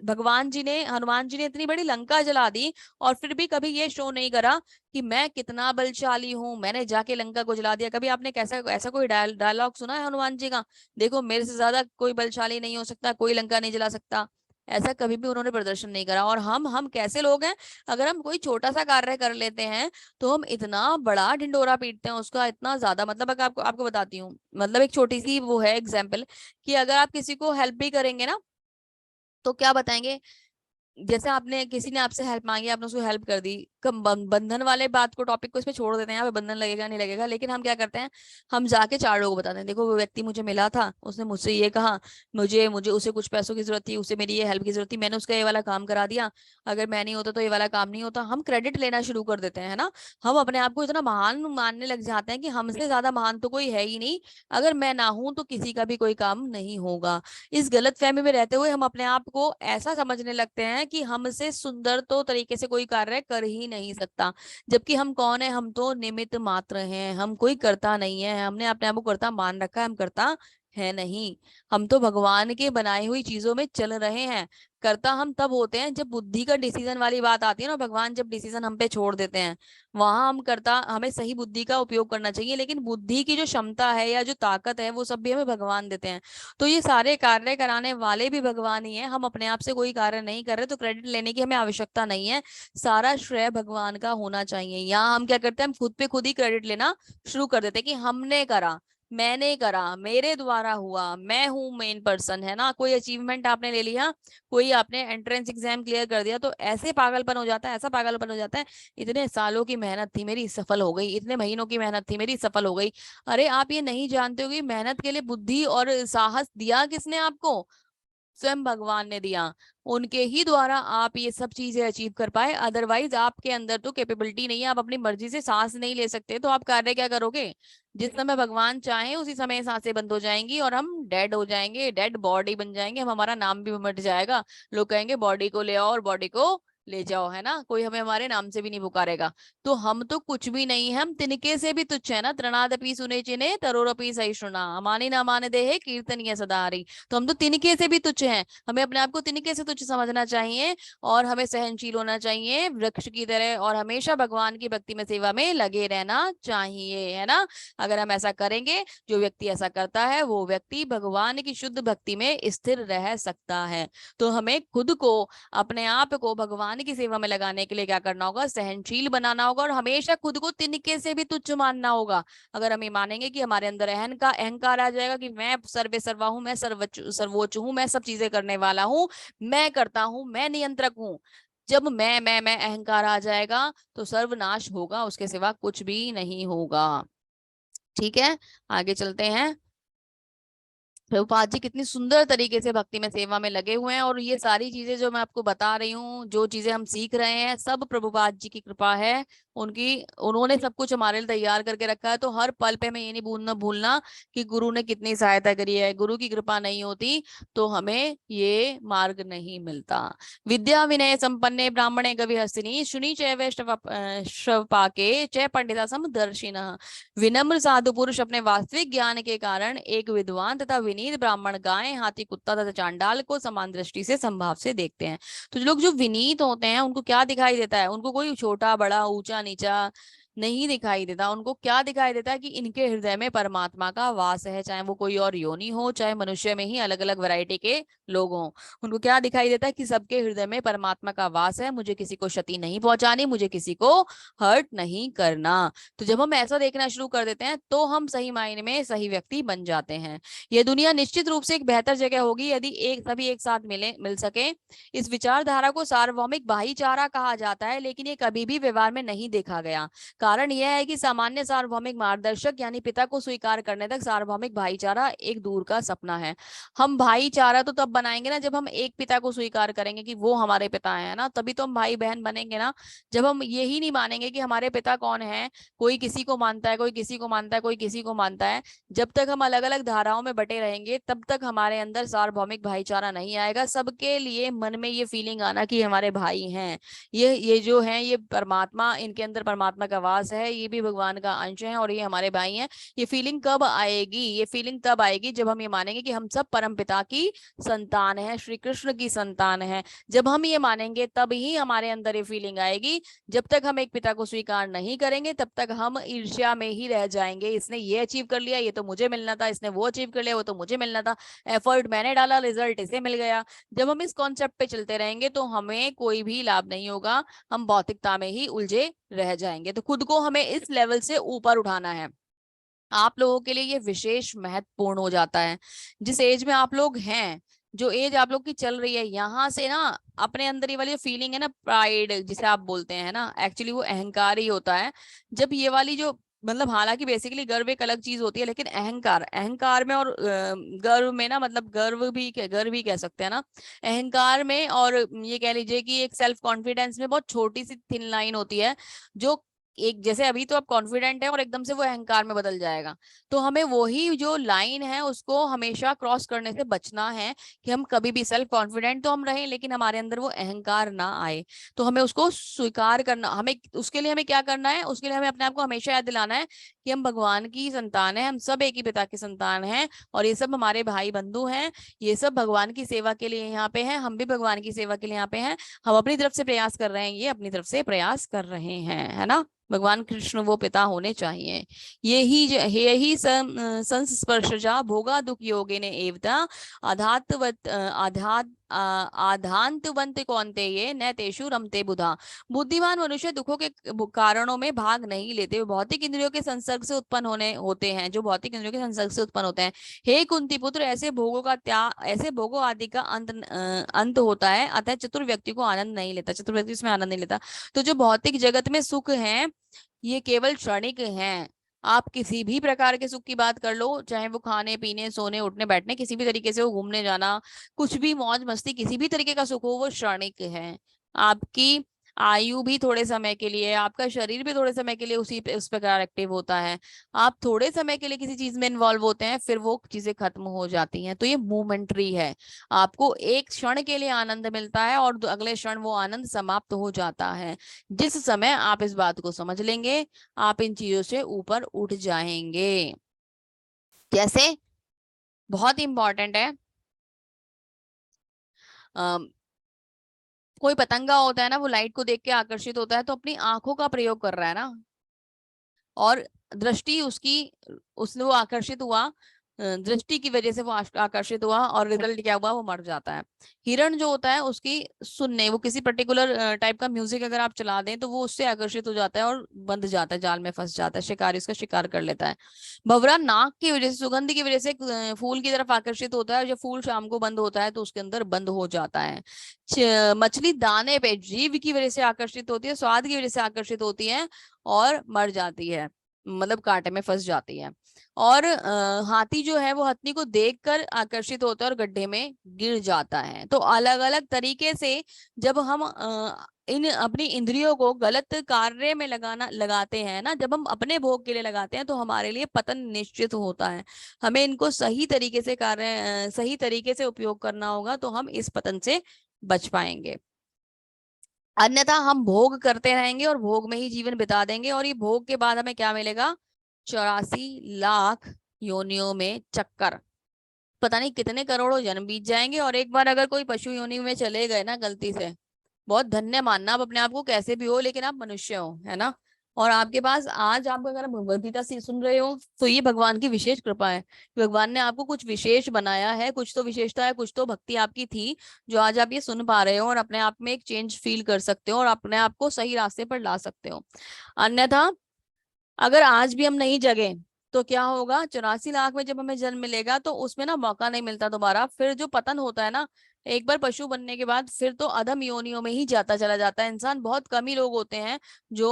भगवान जी ने, हनुमान जी ने इतनी बड़ी लंका जला दी और फिर भी कभी ये शो नहीं करा कि मैं कितना बलशाली हूं, मैंने जाके लंका को जला दिया। कभी आपने कैसा ऐसा कोई डायलॉग सुना है हनुमान जी का, देखो मेरे से ज्यादा कोई बलशाली नहीं हो सकता, कोई लंका नहीं जला सकता? ऐसा कभी भी उन्होंने प्रदर्शन नहीं करा। और हम कैसे लोग हैं, अगर हम कोई छोटा सा कार्य कर लेते हैं तो हम इतना बड़ा ढिंडोरा पीटते हैं उसका, इतना ज्यादा। मतलब अगर आपको आपको बताती हूँ, मतलब एक छोटी सी वो है एग्जाम्पल, कि अगर आप किसी को हेल्प भी करेंगे ना, तो क्या बताएंगे, जैसे आपने, किसी ने आपसे हेल्प मांगी, आपने उसको हेल्प कर दी, कम बंधन वाले बात को, टॉपिक को इसमें छोड़ देते हैं, यहाँ पे बंधन लगेगा नहीं लगेगा, लेकिन हम क्या करते हैं, हम जाके 4 लोगों को बताते हैं, देखो वो व्यक्ति मुझे मिला था, उसने मुझसे ये कहा, मुझे मुझे उसे कुछ पैसों की जरूरत थी, उसे मेरी ये हेल्प की जरूरत थी, मैंने उसका ये वाला काम करा दिया, अगर मैं नहीं होता तो ये वाला काम नहीं होता। हम क्रेडिट लेना शुरू कर देते हैं, है ना, हम अपने आप को इतना महान मानने लग जाते हैं कि हमसे ज्यादा महान तो कोई है ही नहीं, अगर मैं ना हूं तो किसी का भी कोई काम नहीं होगा। इस गलत फहमी में रहते हुए हम अपने आप को ऐसा समझने लगते हैं कि हमसे सुंदर तो तरीके से कोई कार्य कर ही नहीं सकता, जबकि हम कौन है, हम तो निमित्त मात्र हैं, हम कोई करता नहीं है, हमने अपने आप को करता मान रखा है, हम करता है नहीं। हम तो भगवान के बनाई हुई चीजों में चल रहे हैं। करता हम तब होते हैं जब बुद्धि का डिसीजन वाली बात आती है ना, भगवान जब डिसीजन हम पे छोड़ देते हैं, वहां हम करता, हमें सही बुद्धि का उपयोग करना चाहिए, लेकिन बुद्धि की जो क्षमता है या जो ताकत है वो सब भी हमें भगवान देते हैं। तो ये सारे कार्य कराने वाले भी भगवान ही हैं, हम अपने आप से कोई कार्य नहीं कर रहे, तो क्रेडिट लेने की हमें आवश्यकता नहीं है, सारा श्रेय भगवान का होना चाहिए। यहाँ हम क्या करते हैं, हम खुद पे खुद ही क्रेडिट लेना शुरू कर देते हैं कि हमने करा, मैंने करा, मेरे द्वारा हुआ, मैं हूं मेन पर्सन, है ना। कोई अचीवमेंट आपने ले लिया, कोई आपने एंट्रेंस एग्जाम क्लियर कर दिया, तो ऐसे पागलपन हो जाता है, ऐसा पागलपन हो जाता है, इतने सालों की मेहनत थी मेरी, सफल हो गई, इतने महीनों की मेहनत थी मेरी, सफल हो गई। अरे आप ये नहीं जानते हो कि मेहनत के लिए बुद्धि और साहस दिया किसने आपको? स्वयं भगवान ने दिया, उनके ही द्वारा आप ये सब चीजें अचीव कर पाए। अदरवाइज आपके अंदर तो कैपेबिलिटी नहीं है, आप अपनी मर्जी से सांस नहीं ले सकते, तो आप कार्य क्या करोगे? जिस समय भगवान चाहे उसी समय सांसें बंद हो जाएंगी और हम डेड हो जाएंगे, डेड बॉडी बन जाएंगे, हम, हमारा नाम भी मिट जाएगा। लोग कहेंगे बॉडी को ले आओ और बॉडी को ले जाओ, है ना, कोई हमें हमारे नाम से भी नहीं पुकारेगा। तो हम तो कुछ भी नहीं है, हम तिनके से भी तुच्छ है ना, तृणादपि सुने चिने तरोरपि सहिष्णुना अमानि न मान देहे कीर्तनीय सदा हरि। तो हम तो तिनके से भी तुच्छ हैं, हमें अपने आप को तिनके से तुच्छ समझना चाहिए और हमें सहनशील होना चाहिए वृक्ष की तरह, और हमेशा भगवान की भक्ति में, सेवा में लगे रहना चाहिए, है ना। अगर हम ऐसा करेंगे, जो व्यक्ति ऐसा करता है वो व्यक्ति भगवान की शुद्ध भक्ति में स्थिर रह सकता है। तो हमें खुद को, अपने आप को भगवान की सेवा में लगाने के लिए क्या करना होगा, सहनशील बनाना होगा और हमेशा खुद को तिनके से भी तुच्छ मानना होगा। अगर हम ये मानेंगे कि हमारे अंदर अहंकार आ जाएगा कि मैं सर्वे सर्वा हूं, मैं सर्वोच्च हूं, मैं सब चीजें करने वाला हूं, मैं करता हूं, मैं नियंत्रक हूं, जब मैं अहंकार आ जाएगा तो सर्वनाश होगा, उसके सिवा कुछ भी नहीं होगा। ठीक है, आगे चलते हैं। प्रभुपाद जी कितनी सुंदर तरीके से भक्ति में, सेवा में लगे हुए हैं, और ये सारी चीजें जो मैं आपको बता रही हूँ, जो चीजें हम सीख रहे हैं, सब प्रभुपाद जी की कृपा है, उन्होंने सब कुछ हमारे लिए तैयार करके रखा है। तो हर पल पे हमें ये नहीं भूलना कि गुरु ने कितनी सहायता करी है। गुरु की कृपा नहीं होती तो हमें ये मार्ग नहीं मिलता। विद्या विनय संपन्ने ब्राह्मणे कवि हस्तिनी शुनि च वैष्णव श्रवपाके च पंडिता समदर्शिनः। विनम्र साधु पुरुष अपने वास्तविक ज्ञान के कारण एक विद्वान तथा विनीत ब्राह्मण गाय हाथी कुत्ता तथा चांडाल को समान दृष्टि से संभाव से देखते हैं। तो जो लोग जो विनीत होते हैं उनको क्या दिखाई देता है? उनको कोई छोटा बड़ा ऊंचा नीचा नहीं दिखाई देता। उनको क्या दिखाई देता है कि इनके हृदय में परमात्मा का वास है, चाहे वो कोई और योनि हो, चाहे मनुष्य में ही अलग अलग वैरायटी के लोग हों। उनको क्या दिखाई देता है कि सबके हृदय में परमात्मा का वास है, मुझे किसी को क्षति नहीं पहुंचानी, मुझे किसी को हर्ट नहीं करना। तो जब हम ऐसा देखना शुरू कर देते हैं तो हम सही मायने में सही व्यक्ति बन जाते हैं। यह दुनिया निश्चित रूप से एक बेहतर जगह होगी यदि सभी एक साथ मिल सके। इस विचारधारा को सार्वभौमिक भाईचारा कहा जाता है, लेकिन ये कभी भी व्यवहार में नहीं देखा गया। कारण यह है कि सामान्य सार्वभौमिक मार्गदर्शक यानी पिता को स्वीकार करने तक सार्वभौमिक भाईचारा एक दूर का सपना है। हम भाईचारा तो तब बनाएंगे ना जब हम एक पिता को स्वीकार करेंगे कि वो हमारे पिता है ना, तभी तो हम भाई बहन बनेंगे ना। जब हम यही नहीं मानेंगे कि हमारे पिता कौन है, कोई किसी को मानता है, कोई किसी को मानता है, कोई किसी को मानता है, जब तक हम अलग अलग धाराओं में बटे रहेंगे तब तक हमारे अंदर सार्वभौमिक भाईचारा नहीं आएगा। सबके लिए मन में ये फीलिंग आना कि हमारे भाई हैं, ये जो है ये परमात्मा, इनके अंदर परमात्मा का वास है, ये भी भगवान का अंश है और ये हमारे भाई हैं। ये फीलिंग कब आएगी? ये फीलिंग तब आएगी जब हम ये मानेंगे कि हम सब परम पिता की संतान है, श्री कृष्ण की संतान है। जब हम ये मानेंगे तब ही हमारे अंदर ये फीलिंग आएगी। जब तक हम एक पिता को स्वीकार नहीं करेंगे तब तक हम ईर्ष्या में ही रह जाएंगे। इसने ये अचीव कर लिया, ये तो मुझे मिलना था, इसने वो अचीव कर लिया, वो तो मुझे मिलना था, एफर्ट मैंने डाला, रिजल्ट इसे मिल गया। जब हम इस कॉन्सेप्ट पे चलते रहेंगे तो हमें कोई भी लाभ नहीं होगा, हम भौतिकता में ही उलझे रह जाएंगे। तो खुद को हमें इस लेवल से ऊपर उठाना है। आप लोगों के लिए ये विशेष महत्वपूर्ण हो जाता है। जिस एज में आप लोग हैं, जो एज आप लोग की चल रही है, यहाँ से ना अपने अंदर ये वाली फीलिंग है ना, प्राइड जिसे आप बोलते हैं ना, एक्चुअली वो अहंकार ही होता है। जब ये वाली जो मतलब, हालांकि बेसिकली गर्व एक अलग चीज होती है, लेकिन अहंकार अहंकार में और गर्व में ना, मतलब गर्व भी कह सकते हैं ना अहंकार में, और ये कह लीजिए कि एक सेल्फ कॉन्फिडेंस में बहुत छोटी सी थिन लाइन होती है। जो एक जैसे अभी तो आप कॉन्फिडेंट है और एकदम से वो अहंकार में बदल जाएगा। तो हमें वही जो लाइन है उसको हमेशा क्रॉस करने से बचना है कि हम कभी भी सेल्फ कॉन्फिडेंट तो हम रहें लेकिन हमारे अंदर वो अहंकार ना आए। तो हमें उसको स्वीकार करना, हमें उसके लिए हमें क्या करना है, उसके लिए हमें अपने आप को हमेशा याद दिलाना है कि हम भगवान की संतान है, हम सब एक ही पिता की संतान हैं और ये सब हमारे भाई बंधु हैं। ये सब भगवान की सेवा के लिए यहाँ पे हैं, हम भी भगवान की सेवा के लिए यहाँ पे हैं। हम अपनी तरफ से प्रयास कर रहे हैं, ये अपनी तरफ से प्रयास कर रहे हैं, है ना। भगवान कृष्ण वो पिता होने चाहिए। यही संस्पर्शजा भोगा दुख योगे ने एवता आधांतवंत कौनते ये न तेषु रमते बुधा। बुद्धिमान मनुष्य दुखों के कारणों में भाग नहीं लेते, वे भौतिक इंद्रियों के संसर्ग से उत्पन्न होते हैं, जो भौतिक इंद्रियों के संसर्ग से उत्पन्न होते हैं। हे कुंती पुत्र, ऐसे भोगों आदि का अंत होता है, अतः चतुर व्यक्ति को आनंद नहीं लेता, चतुर व्यक्ति इसमें आनंद नहीं लेता। तो जो भौतिक जगत में सुख है ये केवल क्षणिक हैं। आप किसी भी प्रकार के सुख की बात कर लो, चाहे वो खाने पीने सोने उठने बैठने, किसी भी तरीके से वो घूमने जाना, कुछ भी मौज मस्ती, किसी भी तरीके का सुख हो वो क्षणिक है। आपकी आयु भी थोड़े समय के लिए, आपका शरीर भी थोड़े समय के लिए उस प्रकार एक्टिव होता है। आप थोड़े समय के लिए किसी चीज में इन्वॉल्व होते हैं, फिर वो चीजें खत्म हो जाती हैं। तो ये मोमेंटरी है। आपको एक क्षण के लिए आनंद मिलता है और अगले क्षण वो आनंद समाप्त हो जाता है। जिस समय आप इस बात को समझ लेंगे, आप इन चीजों से ऊपर उठ जाएंगे। जैसे बहुत इंपॉर्टेंट है, कोई पतंगा होता है ना, वो लाइट को देख के आकर्षित होता है तो अपनी आंखों का प्रयोग कर रहा है ना, और दृष्टि उसकी, उसने वो आकर्षित हुआ, दृष्टि की वजह से वो आकर्षित हुआ और रिजल्ट क्या हुआ, वो मर जाता है। हिरण जो होता है उसकी सुनने, वो किसी पर्टिकुलर टाइप का म्यूजिक अगर आप चला दें तो वो उससे आकर्षित हो जाता है और बंध जाता है, जाल में फंस जाता है, शिकारी उसका शिकार कर लेता है। भंवरा नाक की वजह से, सुगंध की वजह से फूल की तरफ आकर्षित होता है, जब फूल शाम को बंद होता है तो उसके अंदर बंद हो जाता है। मछली दाने पे जीभ की वजह से आकर्षित होती है, स्वाद की वजह से आकर्षित होती है और मर जाती है, मतलब कांटे में फंस जाती है। और हाथी जो है वो हथनी को देखकर आकर्षित होता है और गड्ढे में गिर जाता है। तो अलग अलग तरीके से जब हम इन अपनी इंद्रियों को गलत कार्य में लगाते हैं ना, जब हम अपने भोग के लिए लगाते हैं तो हमारे लिए पतन निश्चित होता है। हमें इनको सही तरीके से उपयोग करना होगा, तो हम इस पतन से बच पाएंगे। अन्यथा हम भोग करते रहेंगे और भोग में ही जीवन बिता देंगे, और ये भोग के बाद हमें क्या मिलेगा? 84 लाख योनियों में चक्कर, पता नहीं कितने करोड़ों जन्म बीत जाएंगे। और एक बार अगर कोई पशु योनि में चले गए ना गलती से, बहुत धन्य मानना आप अपने आप को, कैसे भी हो लेकिन आप मनुष्य हो, है ना। और आपके पास आज आप अगर भगवद गीता सुन रहे हो तो ये भगवान की विशेष कृपा है। भगवान ने आपको कुछ विशेष बनाया है, कुछ तो विशेषता है, कुछ तो भक्ति आपकी थी, जो आज आप ये सुन पा रहे हो और अपने आप में एक चेंज फील कर सकते हो और अपने आप को सही रास्ते पर ला सकते हो। अन्यथा अगर आज भी हम नहीं जगे तो क्या होगा? 84 लाख में जब हमें जन्म मिलेगा तो उसमें ना मौका नहीं मिलता दोबारा। फिर जो पतन होता है ना, एक बार पशु बनने के बाद फिर तो अधम योनियों में ही जाता चला जाता है इंसान। बहुत कम ही लोग होते हैं जो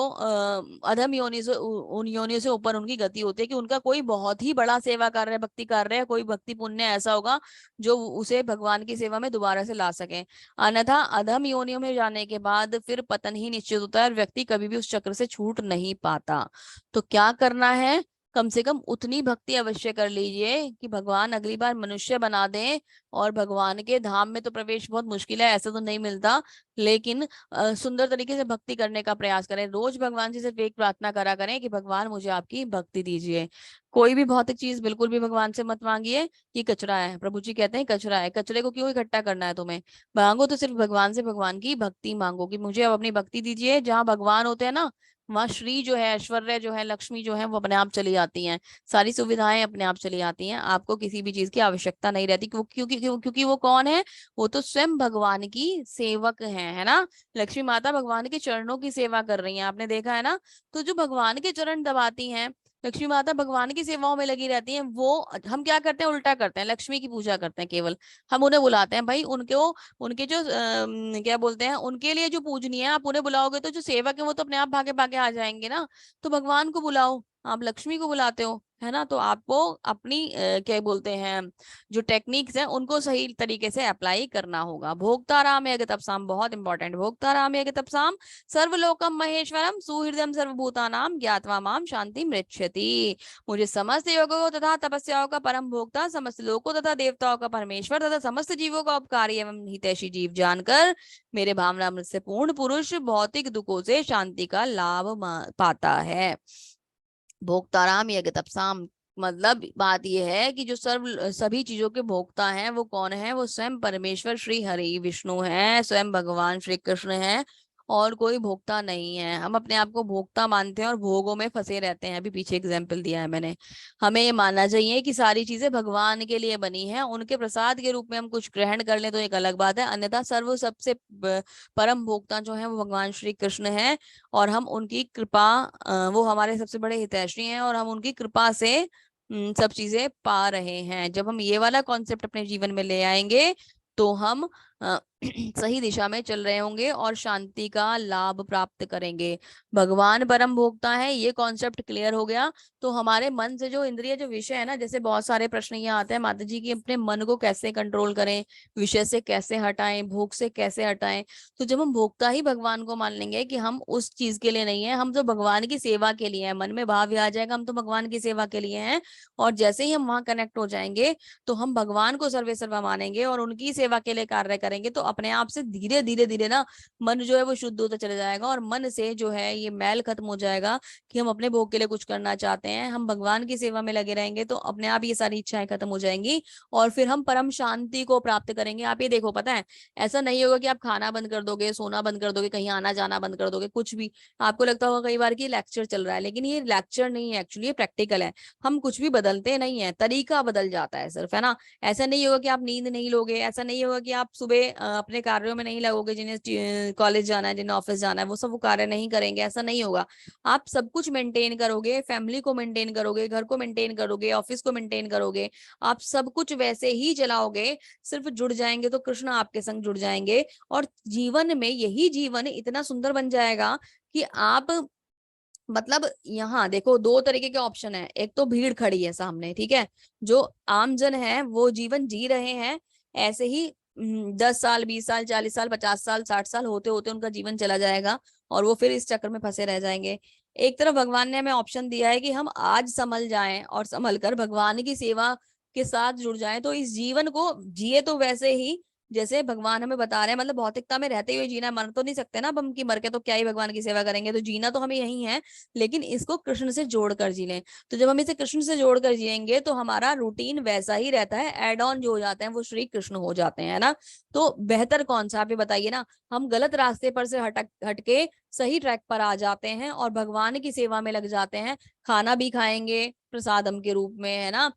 अधम योनि से उन योनियों से ऊपर उनकी गति होती है, कि उनका कोई बहुत ही बड़ा सेवा कार्य, भक्ति कार्य है, कोई भक्ति पुण्य ऐसा होगा जो उसे भगवान की सेवा में दोबारा से ला सके। अन्यथा अधम योनियों में जाने के बाद फिर पतन ही निश्चित होता है और व्यक्ति कभी भी उस चक्र से छूट नहीं पाता। तो क्या करना है? कम से कम उतनी भक्ति अवश्य कर लीजिए कि भगवान अगली बार मनुष्य बना दें। और भगवान के धाम में तो प्रवेश बहुत मुश्किल है, ऐसा तो नहीं मिलता, लेकिन सुंदर तरीके से भक्ति करने का प्रयास करें। रोज भगवान से सिर्फ एक प्रार्थना करा करें कि भगवान मुझे आपकी भक्ति दीजिए। कोई भी भौतिक चीज बिल्कुल भी भगवान से मत मांगिए, ये कचरा है। प्रभु जी कहते हैं कचरा है, कचरे को क्यों इकट्ठा करना है तुम्हें? मांगो तो सिर्फ भगवान से भगवान की भक्ति मांगो, कि मुझे अब अपनी भक्ति दीजिए। जहाँ भगवान होते हैं ना, वहाँ श्री जो है, ऐश्वर्य जो है, लक्ष्मी जो है, वो अपने आप चली आती हैं। सारी सुविधाएं अपने आप चली आती हैं, आपको किसी भी चीज की आवश्यकता नहीं रहती। क्योंकि वो कौन है? वो तो स्वयं भगवान की सेवक है ना। लक्ष्मी माता भगवान के चरणों की सेवा कर रही हैं, आपने देखा है ना। तो जो भगवान के चरण दबाती हैं, लक्ष्मी माता भगवान की सेवाओं में लगी रहती हैं, वो हम क्या करते हैं? उल्टा करते हैं, लक्ष्मी की पूजा करते हैं केवल। हम उन्हें बुलाते हैं भाई, उनके जो क्या बोलते हैं, उनके लिए जो पूजनीय है, आप उन्हें बुलाओगे तो जो सेवक है वो तो अपने आप भागे भागे आ जाएंगे ना। तो भगवान को बुलाओ, आप लक्ष्मी को बुलाते हो, है ना। तो आपको अपनी क्या बोलते हैं, जो टेक्निक्स हैं उनको सही तरीके से अप्लाई करना होगा। भोक्ताराम यज्ञतपसाम, बहुत इंपॉर्टेंट। भोक्ताराम यज्ञतपसाम सर्वलोकम महेश्वरम सुहृदम सर्वभूतानाम ज्ञात्वा माम शांति मृच्छति। मुझे समस्त योगों तथा तपस्याओं का परम भोक्ता, समस्त लोकों तथा देवताओं का परमेश्वर तथा समस्त जीवों का उपकारी एवं हितैषी जीव जानकर मेरे भावनामृत से पूर्ण पुरुष भौतिक दुखों से शांति का लाभ पाता है। भोक्ताराम यज्ञ तपसाम, मतलब बात यह है कि जो सभी चीजों के भोक्ता हैं वो कौन है? वो स्वयं परमेश्वर श्री हरि विष्णु है, स्वयं भगवान श्री कृष्ण है, और कोई भोक्ता नहीं है। हम अपने आप को भोक्ता मानते हैं और भोगों में फंसे रहते हैं। अभी पीछे एग्जाम्पल दिया है मैंने। हमें ये मानना चाहिए कि सारी चीजें भगवान के लिए बनी है, उनके प्रसाद के रूप में हम कुछ ग्रहण कर लें तो एक अलग बात है, अन्यथा सर्व सबसे परम भोक्ता जो है वो भगवान श्री कृष्ण है। और हम उनकी कृपा, वो हमारे सबसे बड़े हितैषी हैं और हम उनकी कृपा से सब चीजें पा रहे हैं। जब हम ये वाला कॉन्सेप्ट अपने जीवन में ले आएंगे तो हम सही दिशा में चल रहे होंगे और शांति का लाभ प्राप्त करेंगे। भगवान परम भोक्ता है, ये कॉन्सेप्ट क्लियर हो गया। तो हमारे मन से जो इंद्रिय जो विषय है ना, जैसे बहुत सारे प्रश्न यहाँ आते हैं माता जी की, अपने मन को कैसे कंट्रोल करें, विषय से कैसे हटाएं, भोग से कैसे हटाएं। तो जब हम भोक्ता ही भगवान को मान लेंगे कि हम उस चीज के लिए नहीं है, हम तो भगवान की सेवा के लिए हैं, मन में भाव आ जाएगा हम तो भगवान की सेवा के लिए हैं। और जैसे ही हम वहां कनेक्ट हो जाएंगे तो हम भगवान को सर्वे सर्वा मानेंगे और उनकी सेवा के लिए कार्य करेंगे। तो अपने आप से धीरे धीरे धीरे ना मन जो है वो शुद्ध होता चला जाएगा और मन से जो है ये मैल खत्म हो जाएगा कि हम अपने भोग के लिए कुछ करना चाहते हैं। हम भगवान की सेवा में लगे रहेंगे तो अपने आप ये सारी इच्छाएं खत्म हो जाएंगी और फिर हम परम शांति को प्राप्त करेंगे। आप ये देखो, पता है ऐसा नहीं होगा कि आप खाना बंद कर दोगे, सोना बंद कर दोगे, कहीं आना जाना बंद कर दोगे, कुछ भी। आपको लगता होगा कई बार कि लेक्चर चल रहा है, लेकिन ये लेक्चर नहीं है, एक्चुअली ये प्रैक्टिकल है। हम कुछ भी बदलते नहीं है, तरीका बदल जाता है सिर्फ, है ना। ऐसा नहीं होगा कि आप नींद नहीं लोगे, ऐसा नहीं होगा कि आप सुबह अपने कार्यों में नहीं लगोगे, जिन्हें कॉलेज जाना है, जिन्हें ऑफिस जाना है, वो सब वो कार्य नहीं करेंगे, ऐसा नहीं होगा। आप सब कुछ मेंटेन करोगे, फैमिली को मेंटेन करोगे, घर को मेंटेन करोगे, ऑफिस को मेंटेन करोगे, आप सब कुछ वैसे ही चलाओगे। सिर्फ जुड़ जाएंगे तो कृष्ण आपके संग जुड़ जाएंगे और जीवन में यही जीवन इतना सुंदर बन जाएगा कि आप मतलब यहाँ देखो दो तरीके के ऑप्शन है, एक तो भीड़ खड़ी है सामने, ठीक है, जो आमजन है वो जीवन जी रहे हैं ऐसे ही 10 साल 20 साल 40 साल 50 साल 60 साल होते होते उनका जीवन चला जाएगा और वो फिर इस चक्कर में फंसे रह जाएंगे। एक तरफ भगवान ने हमें ऑप्शन दिया है कि हम आज संभल जाएं और संभल कर भगवान की सेवा के साथ जुड़ जाएं, तो इस जीवन को जिए तो वैसे ही जैसे भगवान हमें बता रहे हैं, मतलब भौतिकता में रहते हुए जीना, मर तो नहीं सकते ना अब हम, कि मर के तो क्या ही भगवान की सेवा करेंगे, तो जीना तो हमें यही है, लेकिन इसको कृष्ण से जोड़कर जी लें। तो जब हम इसे कृष्ण से जोड़कर जिएंगे तो हमारा रूटीन वैसा ही रहता है, एड ऑन जो हो जाते हैं वो श्री कृष्ण हो जाते हैं, है ना। तो बेहतर कौन सा, आप ये बताइए ना। हम गलत रास्ते पर से हटके सही ट्रैक पर आ जाते हैं और भगवान की सेवा में लग जाते हैं। खाना भी खाएंगे प्रसादम के रूप में, है ना।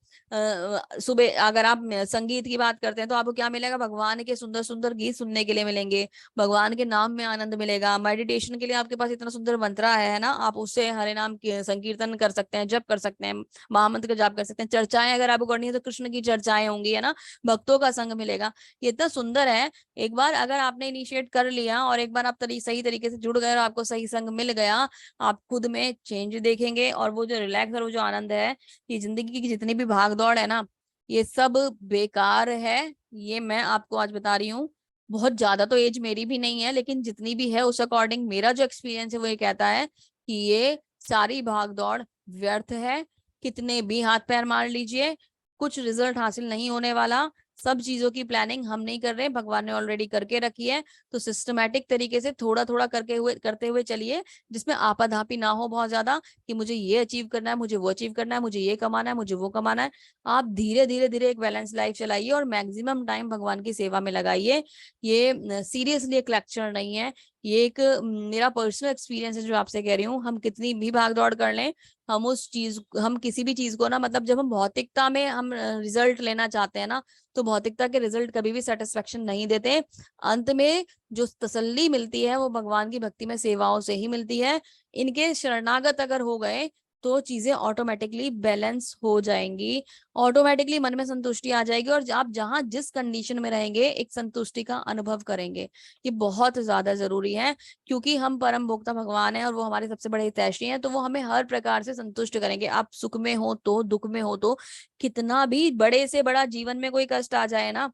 सुबह अगर आप संगीत की बात करते हैं तो आपको क्या मिलेगा, भगवान के सुंदर सुंदर गीत सुनने के लिए मिलेंगे, भगवान के नाम में आनंद मिलेगा। मेडिटेशन के लिए आपके पास इतना सुंदर मंत्र है ना, आप उससे हरे नाम के संकीर्तन कर सकते हैं, जप कर सकते हैं, महामंत्र का जाप कर सकते हैं। चर्चाएं अगर आपको करनी है तो कृष्ण की चर्चाएं होंगी, है ना, भक्तों का संग मिलेगा। ये इतना सुंदर है। एक बार अगर आपने इनिशिएट कर लिया और एक बार आप सही तरीके से जुड़ गए और आपको सही संग मिल गया, आप खुद में चेंज देखेंगे और वो जो रिलैक्स और वो जो आनंद है, ये जिंदगी की जितनी भी भाग दौड़ है ना, ये सब बेकार है। ये मैं आपको आज बता रही हूँ। बहुत ज्यादा तो एज मेरी भी नहीं है, लेकिन जितनी भी है उस अकॉर्डिंग मेरा जो एक्सपीरियंस है वो ये कहता है कि ये सारी भाग दौड़ व्यर्थ है। कितने भी हाथ पैर मार लीजिए, कुछ रिजल्ट हासिल नहीं होने वाला। सब चीजों की प्लानिंग हम नहीं कर रहे, भगवान ने ऑलरेडी करके रखी है। तो सिस्टमैटिक तरीके से थोड़ा थोड़ा करते हुए चलिए, जिसमें आपाधापी ना हो बहुत ज्यादा, कि मुझे ये अचीव करना है, मुझे वो अचीव करना है, मुझे ये कमाना है, मुझे वो कमाना है। आप धीरे धीरे धीरे एक बैलेंस लाइफ चलाइए और मैक्सिमम टाइम भगवान की सेवा में लगाइए। ये सीरियसली एक लेक्चर नहीं है, ये एक मेरा पर्सनल एक्सपीरियंस है जो आपसे कह रही हूँ। हम कितनी भी भाग दौड़ कर लें, हम किसी भी चीज को ना, मतलब जब हम भौतिकता में हम रिजल्ट लेना चाहते हैं ना, तो भौतिकता के रिजल्ट कभी भी सेटिस्फेक्शन नहीं देते। अंत में जो तसल्ली मिलती है वो भगवान की भक्ति में सेवाओं से ही मिलती है। इनके शरणागत अगर हो गए तो चीजें ऑटोमेटिकली बैलेंस हो जाएंगी, ऑटोमेटिकली मन में संतुष्टि आ जाएगी और आप जहां जिस कंडीशन में रहेंगे एक संतुष्टि का अनुभव करेंगे। ये बहुत ज्यादा जरूरी है, क्योंकि हम परम भोक्ता भगवान है और वो हमारे सबसे बड़े हितैषी हैं, तो वो हमें हर प्रकार से संतुष्ट करेंगे। आप सुख में हो तो, दुख में हो तो, कितना भी बड़े से बड़ा जीवन में कोई कष्ट आ जाए ना,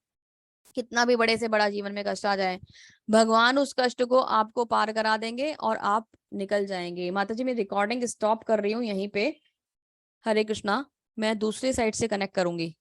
कितना भी बड़े से बड़ा जीवन में कष्ट आ जाए, भगवान उस कष्ट को आपको पार करा देंगे और आप निकल जाएंगे। माता जी मैं रिकॉर्डिंग स्टॉप कर रही हूँ यहीं पे। हरे कृष्णा। मैं दूसरी साइड से कनेक्ट करूंगी।